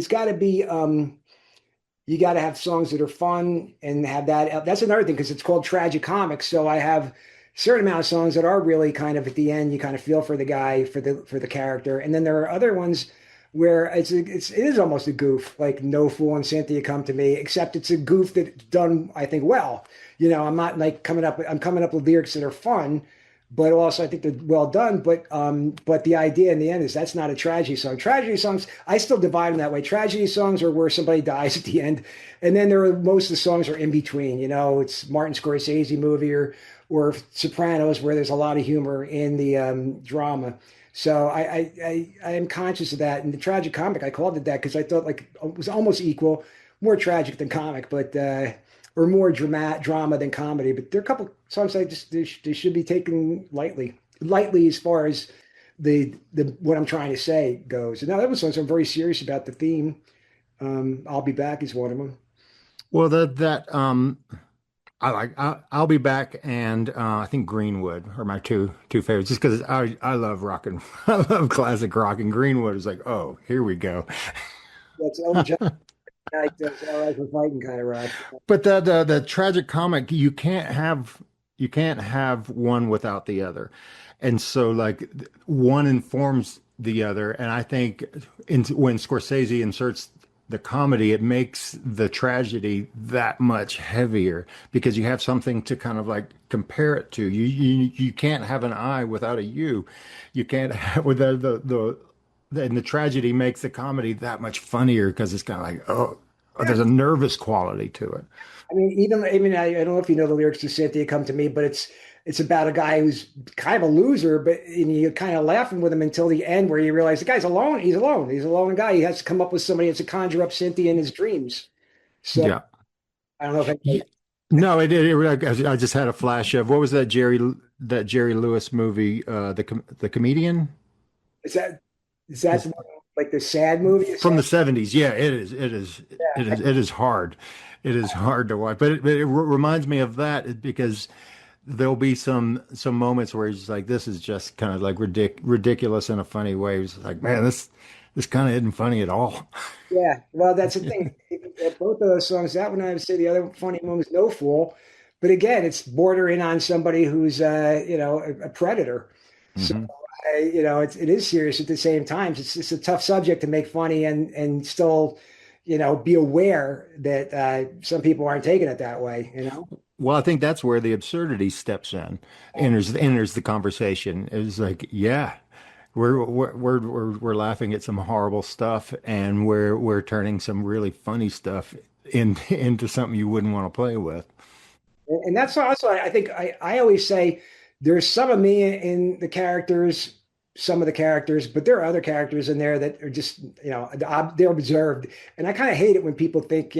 got to be you got to have songs that are fun and have that. That's another thing because it's called Tragicomic. So I have a certain amount of songs that are really kind of at the end, you kind of feel for the guy, for the character, and then there are other ones where it is almost a goof, like No Fool and Cynthia Come to Me, except it's a goof that's done, I think, well. I'm not like I'm coming up with lyrics that are fun, but also I think they're well done. But the idea in the end is that's not a tragedy song. Tragedy songs, I still divide them that way. Tragedy songs are where somebody dies at the end, and then most of the songs are in between. It's Martin Scorsese movie or Sopranos where there's a lot of humor in the drama. So I am conscious of that. And the tragicomic, I called it that because I thought like it was almost equal, more tragic than comic, but or more drama than comedy. But there are a couple songs they should be taken lightly as far as the what I'm trying to say goes. And now that was songs I'm very serious about the theme. I'll Be Back is one of them. Well, I'll Be Back, and I think Greenwood are my two favorites, just because I love rock and I love classic rock, and Greenwood is like, oh, here we go. That's Elton John. Like all right, we're fighting kind of rock. But the tragic comic, you can't have one without the other, and so like one informs the other. And I think when Scorsese inserts the comedy, it makes the tragedy that much heavier because you have something to kind of like compare it to. You can't have an I without a you. You can't have with and the tragedy makes the comedy that much funnier because it's kind of like, there's a nervous quality to it. I mean, even I don't know if you know the lyrics to Cynthia Come to Me, but it's about a guy who's kind of a loser, but and you're kind of laughing with him until the end where you realize the guy's alone. He's alone. He's a lone guy. He has to come up with somebody to conjure up Cynthia in his dreams. So Yeah. I don't know if Yeah. No, I just had a flash of what was that Jerry Lewis movie, the comedian is that like the sad movie from the 70s. Yeah, it is. It is hard. It is hard to watch, but it reminds me of that because there'll be some moments where he's like, this is just kind of like ridiculous in a funny way. He's like, man, this kind of isn't funny at all. Yeah, well, that's the thing. Both of those songs, that one I would say the other funny one was No Fool. But again, it's bordering on somebody who's, a predator. So, Mhm. it is serious at the same time. It's a tough subject to make funny and still, be aware that some people aren't taking it that way. Well, I think that's where the absurdity steps in, enters the conversation. It's like, yeah, we're laughing at some horrible stuff, and we're turning some really funny stuff into something you wouldn't want to play with. And that's also, I think, I always say there's some of me in the characters, some of the characters, but there are other characters in there that are just, they're observed. And I kind of hate it when people think,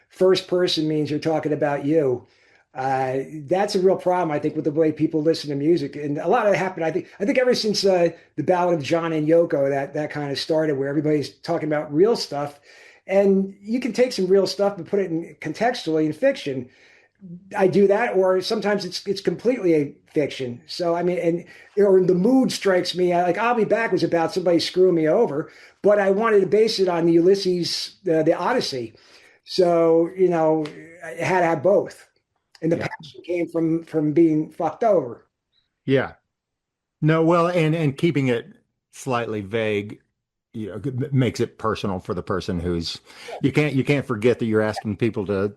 first person means you're talking about you. That's a real problem, I think, with the way people listen to music. And a lot of it happened, I think ever since the Ballad of John and Yoko, that kind of started where everybody's talking about real stuff. And you can take some real stuff and put it in contextually in fiction. I do that, or sometimes it's completely a fiction. So I mean, or the mood strikes me. I'll Be Back was about somebody screwing me over, but I wanted to base it on the Ulysses, the Odyssey. So I had to have both, and the passion came from being fucked over. Yeah. No, well, and keeping it slightly vague, makes it personal for the person who's you can't forget that you're asking people to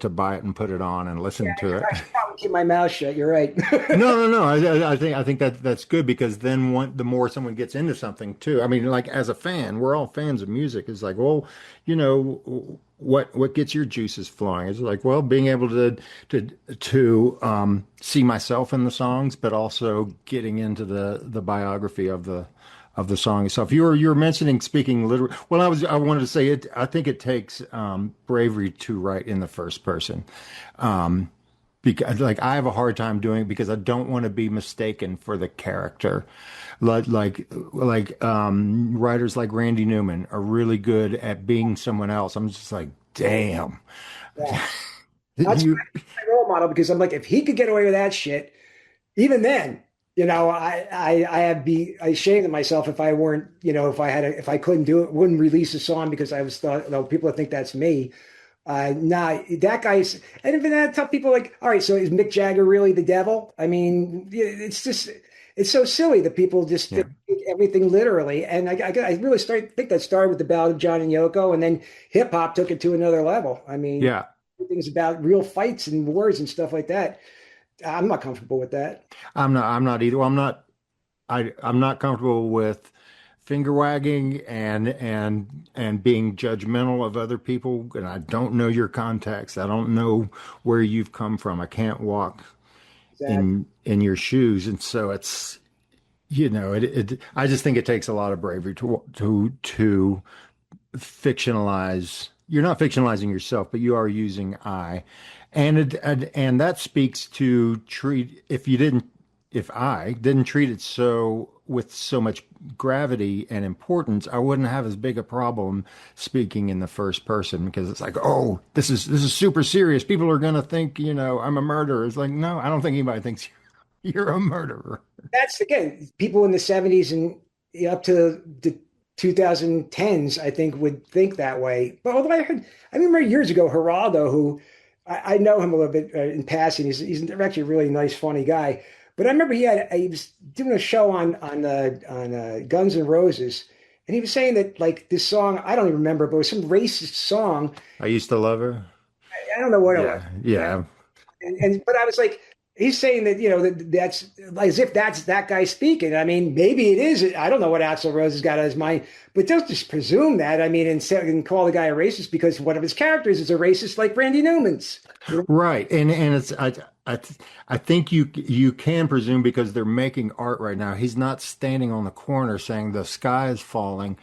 buy it and put it on and listen to it. I should probably keep my mouth shut. You're right. No. I think that's good because then the more someone gets into something too. I mean, like as a fan, we're all fans of music. It's like, well, what gets your juices flowing? It's like, well, being able to see myself in the songs, but also getting into the biography of the song itself. You're mentioning speaking literally. Well, I wanted to say it. I think it takes bravery to write in the first person, because like I have a hard time doing it because I don't want to be mistaken for the character. Like writers like Randy Newman are really good at being someone else. I'm just like, damn. Yeah. That's my role model because I'm like, if he could get away with that shit, even then. I'd be ashamed of myself if I weren't, if I couldn't do it, wouldn't release a song because I was thought, people would think that's me. That guy's, and even I tell people like, all right, so is Mick Jagger really the devil? I mean, it's so silly that people just take everything literally. And I really think that started with the Ballad of John and Yoko, and then hip hop took it to another level. I mean, everything's about real fights and wars and stuff like that. I'm not comfortable with that. I'm not either. Well, I'm not comfortable with finger wagging and being judgmental of other people. And I don't know your context. I don't know where you've come from. I can't walk in your shoes. And so it's, I just think it takes a lot of bravery to fictionalize. You're not fictionalizing yourself, but you are using I. And that speaks to if I didn't treat it with so much gravity and importance, I wouldn't have as big a problem speaking in the first person because it's like, oh, this is super serious. People are going to think, I'm a murderer. It's like, no, I don't think anybody thinks you're a murderer. That's again, people in the 70s and up to the 2010s, I think would think that way. But although I remember years ago, Geraldo, who I know him a little bit in passing. He's actually a really nice, funny guy. But I remember he was doing a show on Guns N' Roses, and he was saying that like this song, I don't even remember, but it was some racist song. I used to love her. I don't know what it was. Yeah. And but I was like, he's saying that, that's as if that's that guy speaking. I mean, maybe it is. I don't know what Axl Rose has got on his mind, but don't just presume that. I mean, and call the guy a racist because one of his characters is a racist like Randy Newman's. Right. And it's I think you can presume because they're making art right now. He's not standing on the corner saying the sky is falling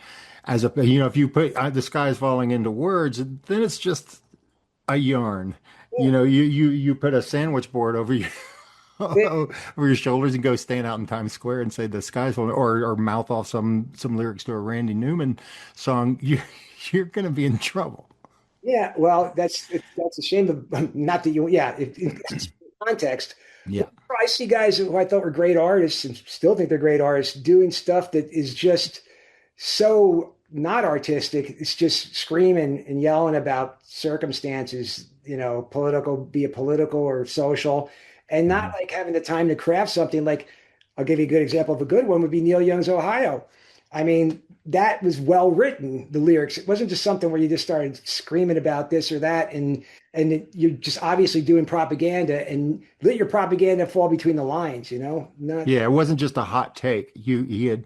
as a, if you put the sky is falling into words, then it's just a yarn. You put a sandwich board over your over your shoulders and go stand out in Times Square and say the sky's falling, or mouth off some lyrics to a Randy Newman song. You're going to be in trouble. Yeah, well, that's a shame. Not that it's context. Yeah, I see guys who I thought were great artists and still think they're great artists doing stuff that is just so not artistic. It's just screaming and yelling about circumstances, be it political or social, and not like having the time to craft something. Like, I'll give you a good example of a good one would be Neil Young's Ohio. I mean, that was well written, the lyrics. It wasn't just something where you just started screaming about this or that, and you're just obviously doing propaganda, and let your propaganda fall between the lines, Yeah, it wasn't just a hot take. He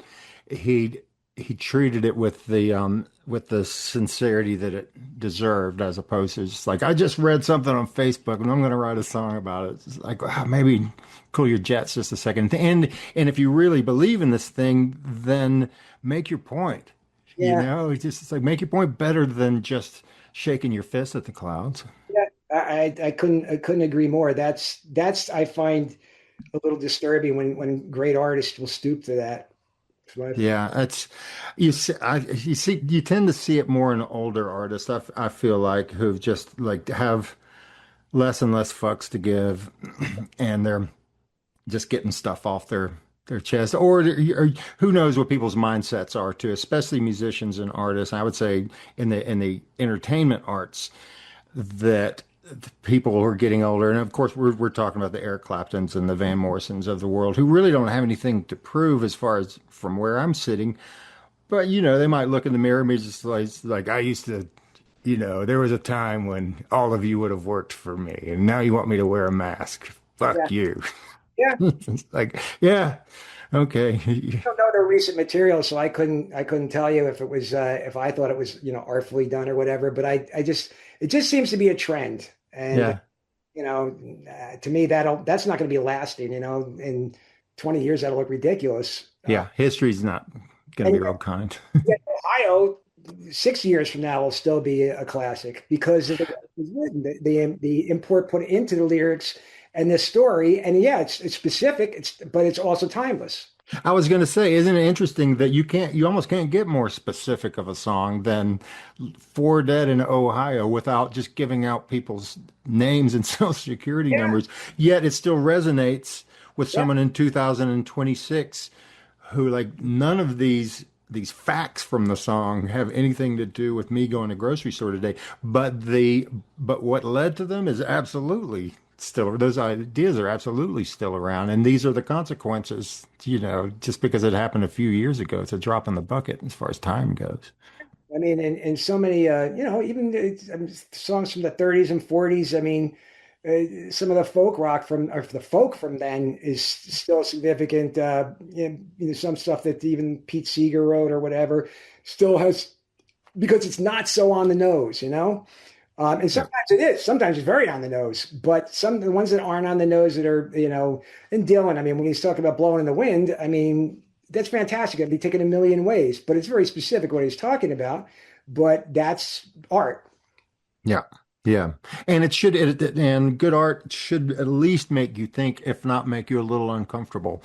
treated it with the sincerity that it deserved, as opposed to just like, I just read something on Facebook and I'm going to write a song about it. It's like, maybe cool your jets just a second. And if you really believe in this thing, then make your point. Yeah. It's like, make your point better than just shaking your fist at the clouds. Yeah, I couldn't agree more. That's I find a little disturbing when great artists will stoop to that. Yeah, you tend to see it more in older artists. I feel like who just like have less and less fucks to give, and they're just getting stuff off their chest, or who knows what people's mindsets are too, especially musicians and artists. I would say in the entertainment arts that the people who are getting older, and of course we're talking about the Eric Claptons and the Van Morrisons of the world, who really don't have anything to prove as far as from where I'm sitting, but they might look in the mirror and be just like I used to, there was a time when all of you would have worked for me, and now you want me to wear a mask. Fuck you. Yeah. It's like, yeah, okay. I don't know their recent material, so I couldn't tell you if it was if I thought it was artfully done or whatever. But it just seems to be a trend, and to me that's not going to be lasting. In 20 years that'll look ridiculous. Yeah, history's not going to be real kind. Ohio, 6 years from now will still be a classic because of the import put into the lyrics and the story. And yeah, it's specific, but it's also timeless. I was going to say, isn't it interesting that you almost can't get more specific of a song than "For Dead in Ohio" without just giving out people's names and social security numbers. Yet it still resonates with someone in 2026 who, like, none of these facts from the song have anything to do with me going to the grocery store today. But what led to them is absolutely still, those ideas are absolutely still around, and these are the consequences. Just because it happened a few years ago, it's a drop in the bucket as far as time goes. I mean, and so many, even songs from the 30s and 40s. I mean, some of the folk rock the folk from then is still significant. Some stuff that even Pete Seeger wrote or whatever still has, because it's not so on the nose, and sometimes it is. Sometimes it's very on the nose. But the ones that aren't on the nose that are, and Dylan, I mean, when he's talking about blowing in the wind, I mean, that's fantastic. It'd be taken a million ways, but it's very specific what he's talking about. But that's art. Yeah. Yeah. And and good art should at least make you think, if not make you a little uncomfortable,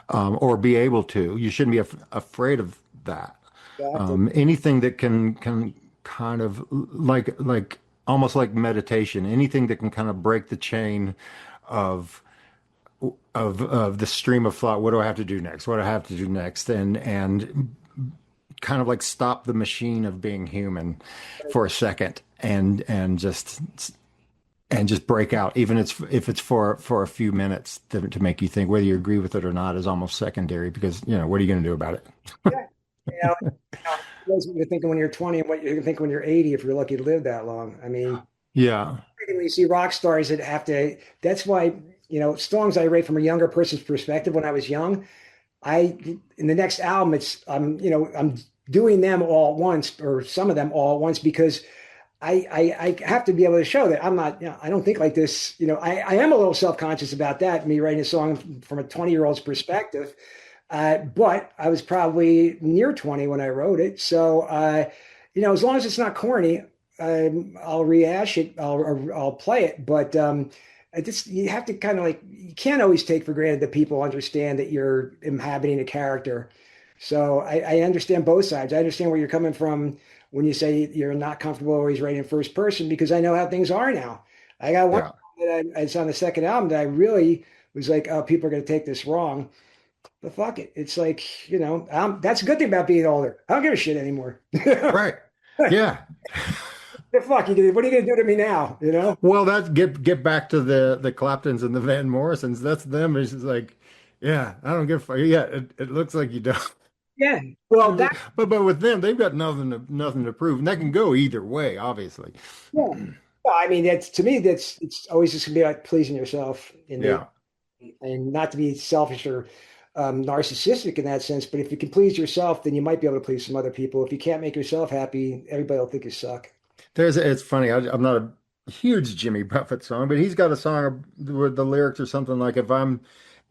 or be able to. You shouldn't be afraid of that. Anything that can kind of like almost like meditation, anything that can kind of break the chain of the stream of thought. What do I have to do next? What do I have to do next? And kind of like stop the machine of being human for a second and and just break out, even if it's for a few minutes to make you think. Whether you agree with it or not is almost secondary, because what are you going to do about it? Yeah. What you're thinking when you're 20 and what you're thinking when you're 80, if you're lucky to live that long. I mean, Yeah. when you see rock stars that have to, that's why, songs I write from a younger person's perspective when I was young, in the next album, I'm doing them all at once, or some of them all at once, because I have to be able to show that I'm not, I don't think like this. I am a little self-conscious about that, me writing a song from a 20-year-old's perspective. But I was probably near 20 when I wrote it. So, as long as it's not corny, I'll rehash it, I'll play it. But you have to kind of you can't always take for granted that people understand that you're inhabiting a character. So I understand both sides. I understand where you're coming from when you say you're not comfortable always writing in first person, because I know how things are now. I got one that it's on the second album that I really was like, oh, people are going to take this wrong. But fuck it. It's like, that's a good thing about being older. I don't give a shit anymore. Right. Yeah. The fuck what are you going to do to me now? Well, that's get back to the Claptons and the Van Morrisons. That's them. It's just like, yeah, I don't give a fuck. Yeah, it looks like you don't. Yeah. Well, but with them, they've got nothing to prove, and that can go either way, obviously. Yeah. Well, I mean, to me, it's always just gonna be like pleasing yourself, and not to be selfish or narcissistic in that sense. But if you can please yourself, then you might be able to please some other people. If you can't make yourself happy, everybody will think you suck. It's funny. I'm not a huge Jimmy Buffett song, but he's got a song where the lyrics are something like, "If I'm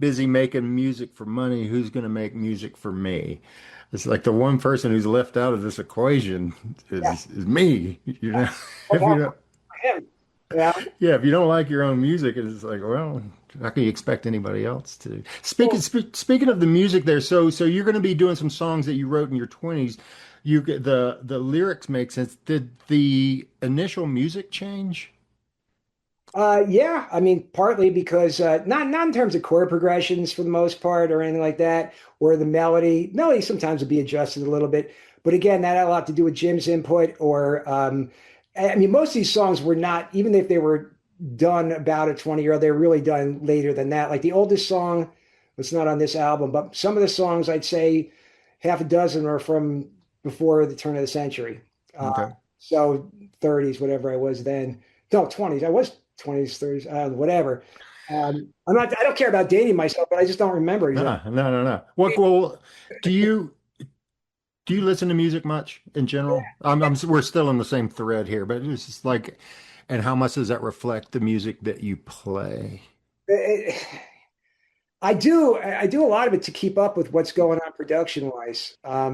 busy making music for money, who's going to make music for me?" It's like the one person who's left out of this equation is me. If you don't, if you don't like your own music, it's like, well, how can you expect anybody else to? Speaking of the music there, so you're going to be doing some songs that you wrote in your 20s. You get the lyrics make sense. Did the initial music change? Yeah, I mean, partly because not in terms of chord progressions for the most part or anything like that, or the melody. Melody sometimes will be adjusted a little bit, but again, that had a lot to do with Jim's input. Or I mean, most of these songs were not, even if they were done about a 20-year-old, they were really done later than that. Like the oldest song was not on this album, but some of the songs, I'd say half a dozen are from before the turn of the century. Okay. So 30s, whatever I was then. No, 20s. I was 20s, 30s, whatever. I don't care about dating myself, but I just don't remember. Exactly. No. Well, do you listen to music much in general? Yeah. We're still in the same thread here, but it's just like, and how much does that reflect the music that you play? I do a lot of it to keep up with what's going on production wise. I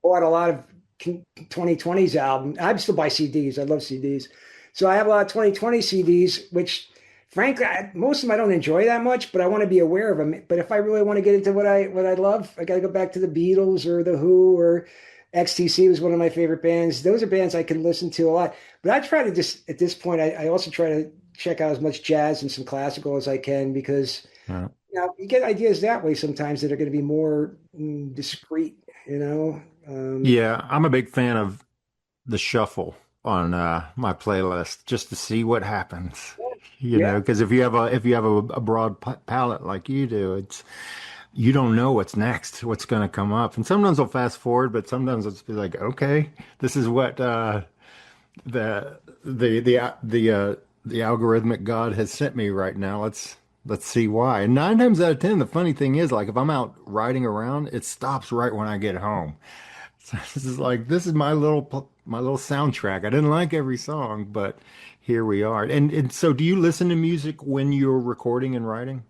bought a lot of 2020's album. I still buy CDs. I love CDs. So I have a lot of 2020 CDs, which frankly, most of them I don't enjoy that much, but I want to be aware of them. But if I really want to get into what I love, I got to go back to the Beatles or the Who, or XTC was one of my favorite bands. Those are bands I can listen to a lot. But I try to just, at this point, I also try to check out as much jazz and some classical as I can, because you get ideas that way sometimes that are going to be more discreet, Yeah, I'm a big fan of the shuffle on my playlist, just to see what happens. You know, because if you have a broad palette like you do, you don't know what's next, what's going to come up, and sometimes I'll fast forward, but sometimes I'll just be like, okay, this is what the algorithmic God has sent me right now. Let's see why. And 9 times out of 10, the funny thing is, like, if I'm out riding around, it stops right when I get home. So this is my little soundtrack. I didn't like every song, but here we are. And so, do you listen to music when you're recording and writing?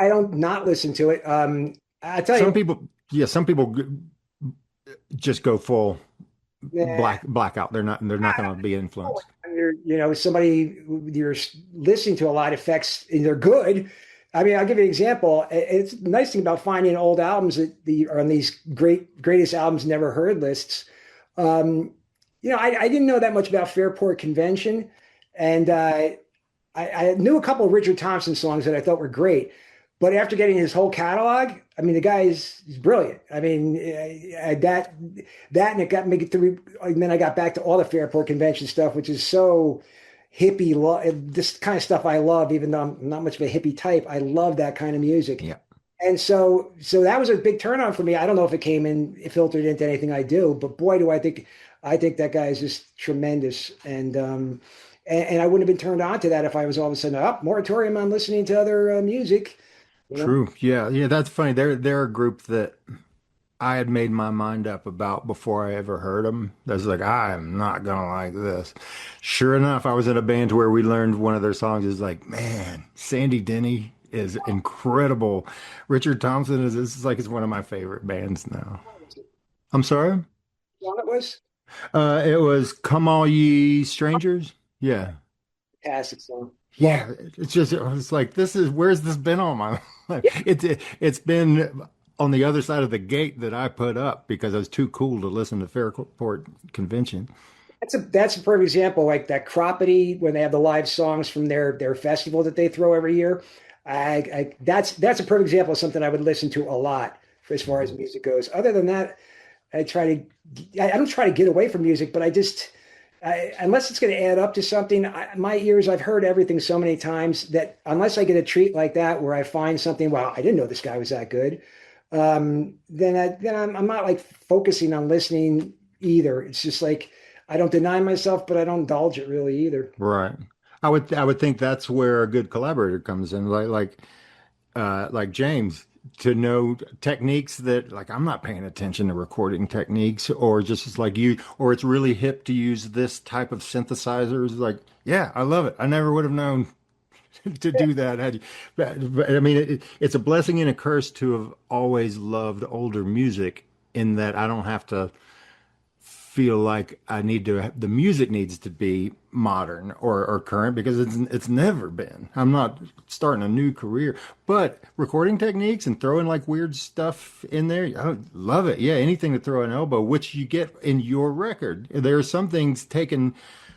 I don't not listen to it. I tell you, some people just go full blackout. They're not going to be influenced. Somebody you're listening to a lot of effects, and they're good. I mean, I'll give you an example. It's the nice thing about finding old albums that are on these greatest albums never heard lists. I didn't know that much about Fairport Convention, and I knew a couple of Richard Thompson songs that I thought were great. But after getting his whole catalog, I mean, the guy is brilliant. I mean, that and it got me through. And then I got back to all the Fairport Convention stuff, which is so hippie, this kind of stuff I love, even though I'm not much of a hippie type. I love that kind of music. Yeah. And so that was a big turn on for me. I don't know if it filtered into anything I do, but boy, do I think that guy is just tremendous. And I wouldn't have been turned on to that if I was all of a sudden up moratorium on listening to other music. You know? True. Yeah. Yeah. That's funny. They're a group that I had made my mind up about before I ever heard them. I was like, I am not gonna like this. Sure enough, I was in a band where we learned one of their songs. Is like, man, Sandy Denny is incredible. Richard Thompson is one of my favorite bands now. I'm sorry. What it was? It was "Come All Ye Strangers." Yeah. Fantastic song. Yeah, it's like where's this been all my life? It's been on the other side of the gate that I put up because I was too cool to listen to Fairport Convention. That's a perfect example, like that Cropody when they have the live songs from their festival that they throw every year. That's a perfect example of something I would listen to a lot as far as music goes. Other than that, I don't try to get away from music, but unless it's going to add up to something, my ears, I've heard everything so many times that unless I get a treat like that where I find something, wow, I didn't know this guy was that good, then I'm not like focusing on listening either. It's just like I don't deny myself, but I don't indulge it really either. Right. I would think that's where a good collaborator comes in, like James, to know techniques that like I'm not paying attention to recording techniques, or just as like you, or it's really hip to use this type of synthesizers. Like, yeah, I love it. I never would have known to do that had you. But I mean, it's a blessing and a curse to have always loved older music in that I don't have to feel like the music needs to be modern or current because it's never been. I'm not starting a new career, but recording techniques and throwing like weird stuff in there, I love it. Yeah, anything to throw an elbow, which you get in your record. There are some things taken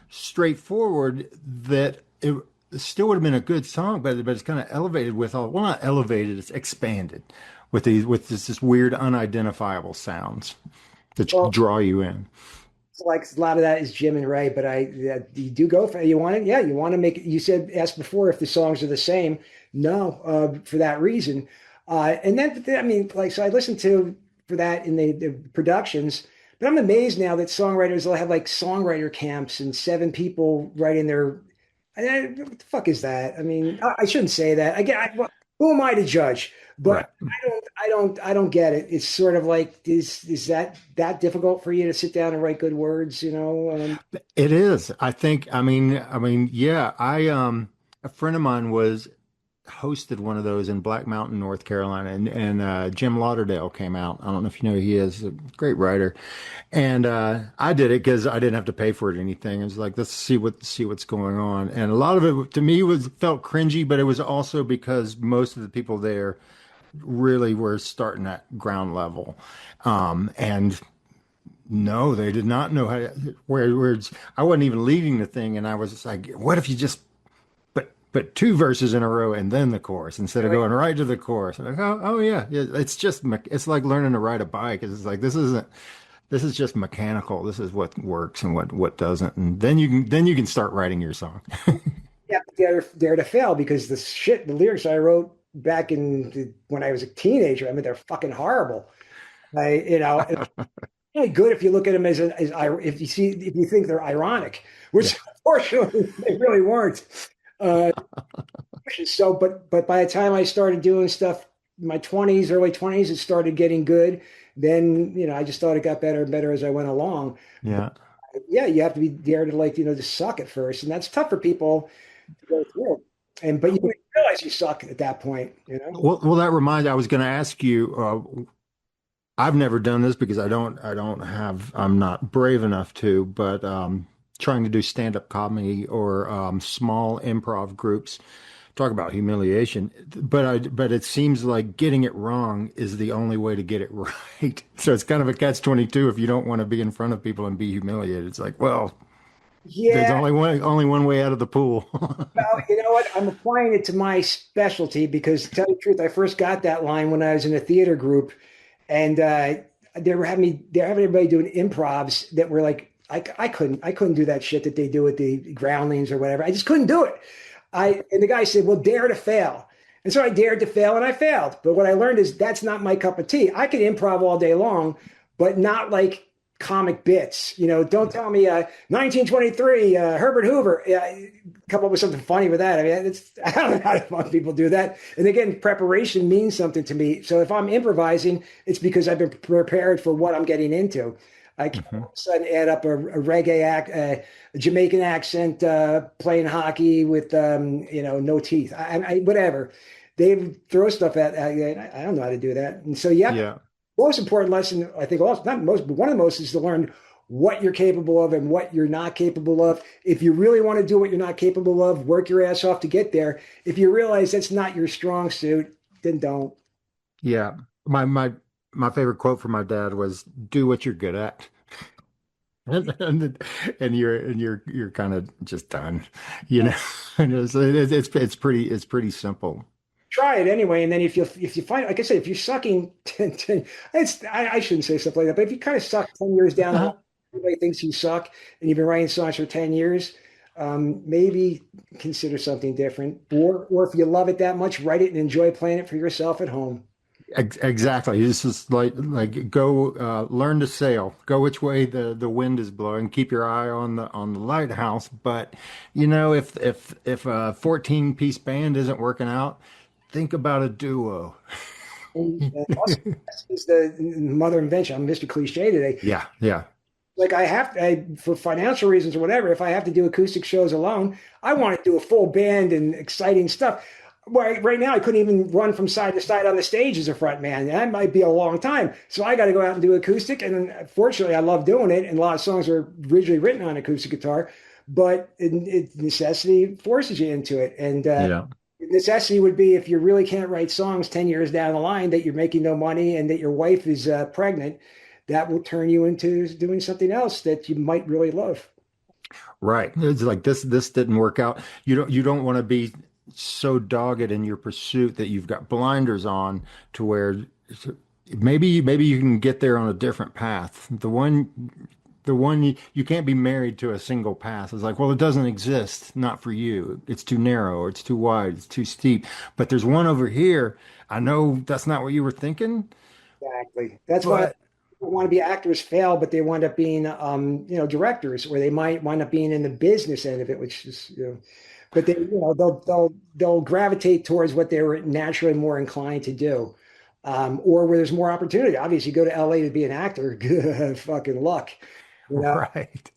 straightforward that it still would have been a good song, but it's kind of elevated not elevated, it's expanded with this weird unidentifiable sounds that draw you in. Like a lot of that is Jim and Ray, but you do go for you want it. Yeah, you want to make it. You asked before if the songs are the same. No, for that reason. And then I mean, like, so I listened to for that in the productions, but I'm amazed now that songwriters will have like songwriter camps and 7 people writing their. What the fuck is that? I mean, I shouldn't say that. Who am I to judge? But right. I don't get it. It's sort of like, is that difficult for you to sit down and write good words? You know, it is. I think. I mean, yeah. A friend of mine hosted one of those in Black Mountain, North Carolina, and Jim Lauderdale came out. I don't know if you know who he is, a great writer, and I did it because I didn't have to pay for it or anything. It was like, let's see what's going on, and a lot of it to me felt cringy, but it was also because most of the people there really were starting at ground level, and no, they did not know how to words. I wasn't even leading the thing, and I was just like, what if you just but 2 verses in a row and then the chorus instead of going right to the chorus. Like, oh yeah, it's like learning to ride a bike. It's like this is just mechanical. This is what works and what doesn't, and then you can start writing your song. Yeah, dare to fail, because the lyrics I wrote back when I was a teenager, I mean, they're fucking horrible. It's really good if you look at them as if you think they're ironic, which unfortunately they really weren't. But by the time I started doing stuff in my early 20s, it started getting good. Then, I just thought it got better and better as I went along. Yeah. But, yeah, you have to be dare to to suck at first. And that's tough for people to go through. But you realize you suck at that point, Well, that reminds me, I was going to ask you, I've never done this because I'm not brave enough to, but trying to do stand-up comedy or small improv groups. Talk about humiliation, but it seems like getting it wrong is the only way to get it right. So it's kind of a catch-22 if you don't want to be in front of people and be humiliated. It's like, well, yeah, there's only one way out of the pool. Well, you know what? I'm applying it to my specialty because, to tell you the truth, I first got that line when I was in a theater group, and they were having everybody doing improvs that were like I couldn't do that shit that they do with the groundlings or whatever. I just couldn't do it. And the guy said, well, dare to fail. And so I dared to fail and I failed. But what I learned is that's not my cup of tea. I could improv all day long, but not like comic bits. Don't tell me 1923, Herbert Hoover. Come up with something funny with that. I mean, I don't know how most people do that. And again, preparation means something to me. So if I'm improvising, it's because I've been prepared for what I'm getting into. I can all of a sudden add up a reggae act, a Jamaican accent, playing hockey with no teeth. Whatever. They throw stuff at. I don't know how to do that. And so Yeah. Most important lesson, I think, also not most, but one of the most is to learn what you're capable of and what you're not capable of. If you really want to do what you're not capable of, work your ass off to get there. If you realize that's not your strong suit, then don't. Yeah. My favorite quote from my dad was, "Do what you're good at." and you're kind of just done, And it's pretty simple. Try it anyway, and then if you find, like I said, if you're sucking 10, I shouldn't say stuff like that, but if you kind of suck 10 years down, everybody thinks you suck, and you've been writing songs for 10 years, maybe consider something different, or if you love it that much, write it and enjoy playing it for yourself at home. Exactly. This is like go learn to sail. Go which way the wind is blowing. Keep your eye on the lighthouse. But if a 14-piece band isn't working out, think about a duo. And also, is the mother invention. I'm Mr. Cliche today. Yeah. Like for financial reasons or whatever, if I have to do acoustic shows alone, I want to do a full band and exciting stuff. Right now, I couldn't even run from side to side on the stage as a front man. That might be a long time. So I got to go out and do acoustic. And fortunately, I love doing it. And a lot of songs are originally written on acoustic guitar, but necessity forces you into it. And necessity would be if you really can't write songs 10 years down the line, that you're making no money and that your wife is pregnant, that will turn you into doing something else that you might really love. Right. It's like this didn't work out. You don't want to be so dogged in your pursuit that you've got blinders on to where maybe you can get there on a different path. The one you can't be married to a single path. It's like, well, it doesn't exist, not for you. It's too narrow, or it's too wide, it's too steep. But there's one over here. I know that's not what you were thinking. Exactly. That's why people want to be actors fail, but they wind up being directors, or they might wind up being in the business end of it, which is but they, they'll gravitate towards what they were naturally more inclined to do, or where there's more opportunity. Obviously, you go to LA to be an actor, good fucking luck, Right.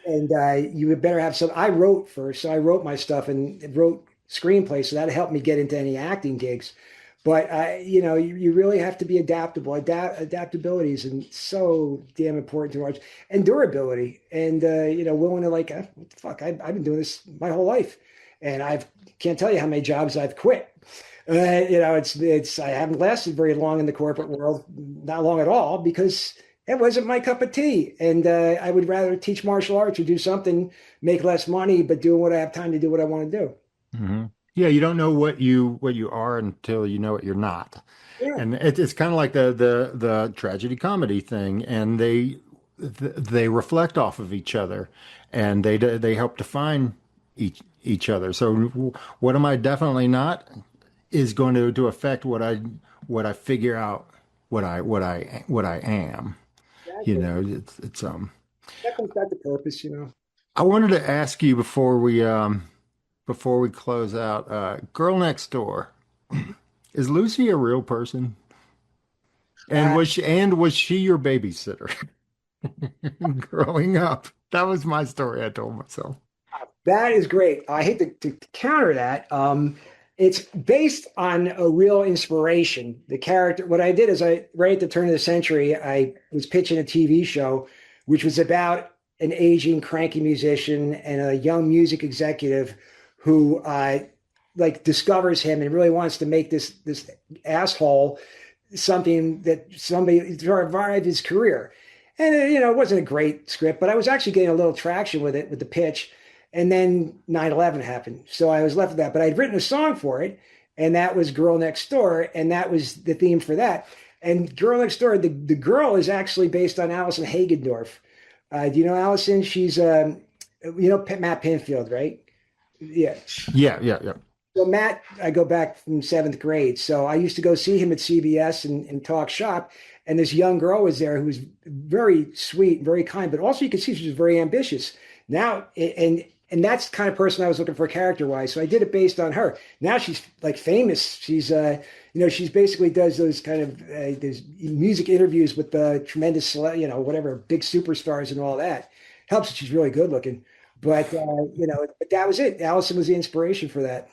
And you would better have some. I wrote first, so I wrote my stuff and wrote screenplays, so that helped me get into any acting gigs. But you really have to be adaptable. Adaptability is so damn important to watch, and durability, and willing to what the fuck. I've been doing this my whole life, and can't tell you how many jobs I've quit. It's I haven't lasted very long in the corporate world, not long at all, because it wasn't my cup of tea, and I would rather teach martial arts or do something, make less money, but do what I have time to do what I want to do. Mm-hmm. Yeah, you don't know what you are until you know what you're not. Yeah. And it's kind of like the tragedy comedy thing, and they reflect off of each other, and they help define each other. So what am I definitely not is going to affect what I figure out what I am. Exactly. It's That comes back to purpose. I wanted to ask you before we close out, Girl Next Door, is Lucy a real person? And was she your babysitter growing up? That was my story I told myself. That is great. I hate to counter that. It's based on a real inspiration. The character, what I did is right at the turn of the century, I was pitching a TV show, which was about an aging, cranky musician and a young music executive who discovers him and really wants to make this asshole somebody to revive his career. And it wasn't a great script, but I was actually getting a little traction with it, with the pitch. And then 9/11 happened. So I was left with that. But I'd written a song for it, and that was Girl Next Door, and that was the theme for that. And Girl Next Door, the girl is actually based on Alison Hagendorf, Do you know Allison? She's Matt Pinfield, right? Yeah. Yeah. So Matt, I go back from seventh grade. So I used to go see him at CBS and talk shop. And this young girl was there who was very sweet, very kind, but also you could see she was very ambitious. Now, and that's the kind of person I was looking for character wise. So I did it based on her. Now she's like famous. She's she's basically does those kind of those music interviews with the tremendous, whatever big superstars and all that. Helps that she's really good looking. But but that was it. Allison was the inspiration for that.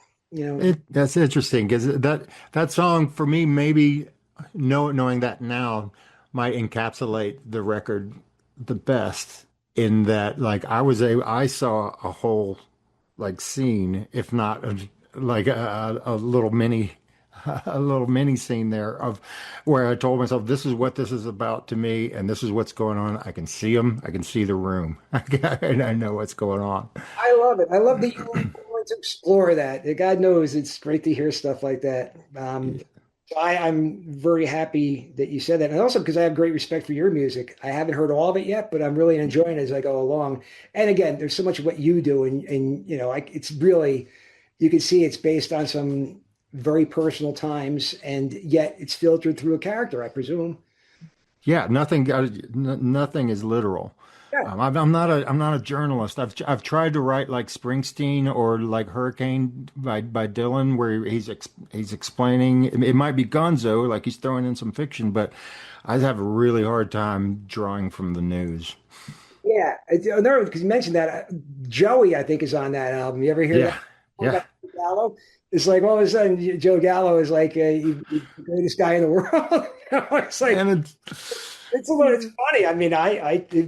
That's interesting because that song for me, maybe knowing that now might encapsulate the record the best in that like I saw a whole like scene, if not a little mini scene there of where I told myself this is what this is about to me and this is what's going on. I can see them. I can see the room. And I know what's going on. I love it. I love that you want to explore that. God knows it's great to hear stuff like that. So I'm very happy that you said that. And also because I have great respect for your music. I haven't heard all of it yet, but I'm really enjoying it as I go along. And again, there's so much of what you do and it's really, you can see it's based on some very personal times and yet it's filtered through a character, I presume. Yeah, nothing is literal. Yeah. I'm not a journalist. I've tried to write like Springsteen or like Hurricane by Dylan, where he's explaining. It might be gonzo, like he's throwing in some fiction, but I have a really hard time drawing from the news. Yeah, because you mentioned that Joey, I think, is on that album. You ever hear that? Yeah. Gallo? It's like all of a sudden Joe Gallo is like he's the greatest guy in the world. It's like it's funny. I mean,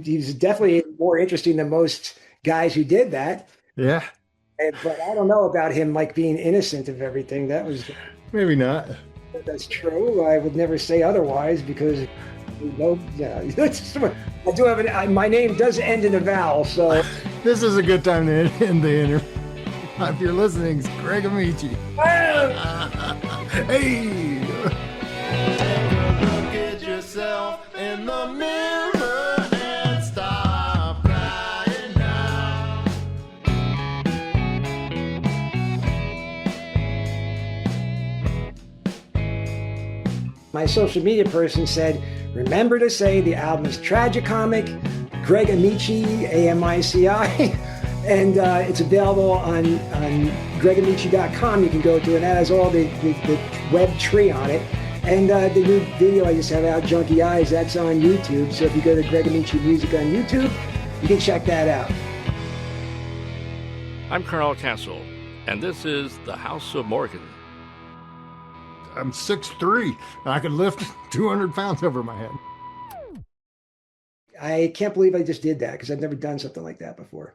he's definitely more interesting than most guys who did that. Yeah. But I don't know about him like being innocent of everything. That was maybe not. That's true. I would never say otherwise because I do have my name does end in a vowel, so this is a good time to end the interview. If you're listening, it's Greg Amici. Hey! Look at yourself in the mirror and stop crying now. My social media person said, remember to say the album is Tragicomic, Greg Amici, Amici. And it's available on gregamici.com. You can go to it. And that has all the web tree on it. And the new video I just have out, Junkie Eyes, that's on YouTube. So if you go to Greg Amici Music on YouTube, you can check that out. I'm Carl Castle, and this is the House of Morgan. I'm 6'3", and I can lift 200 pounds over my head. I can't believe I just did that because I've never done something like that before.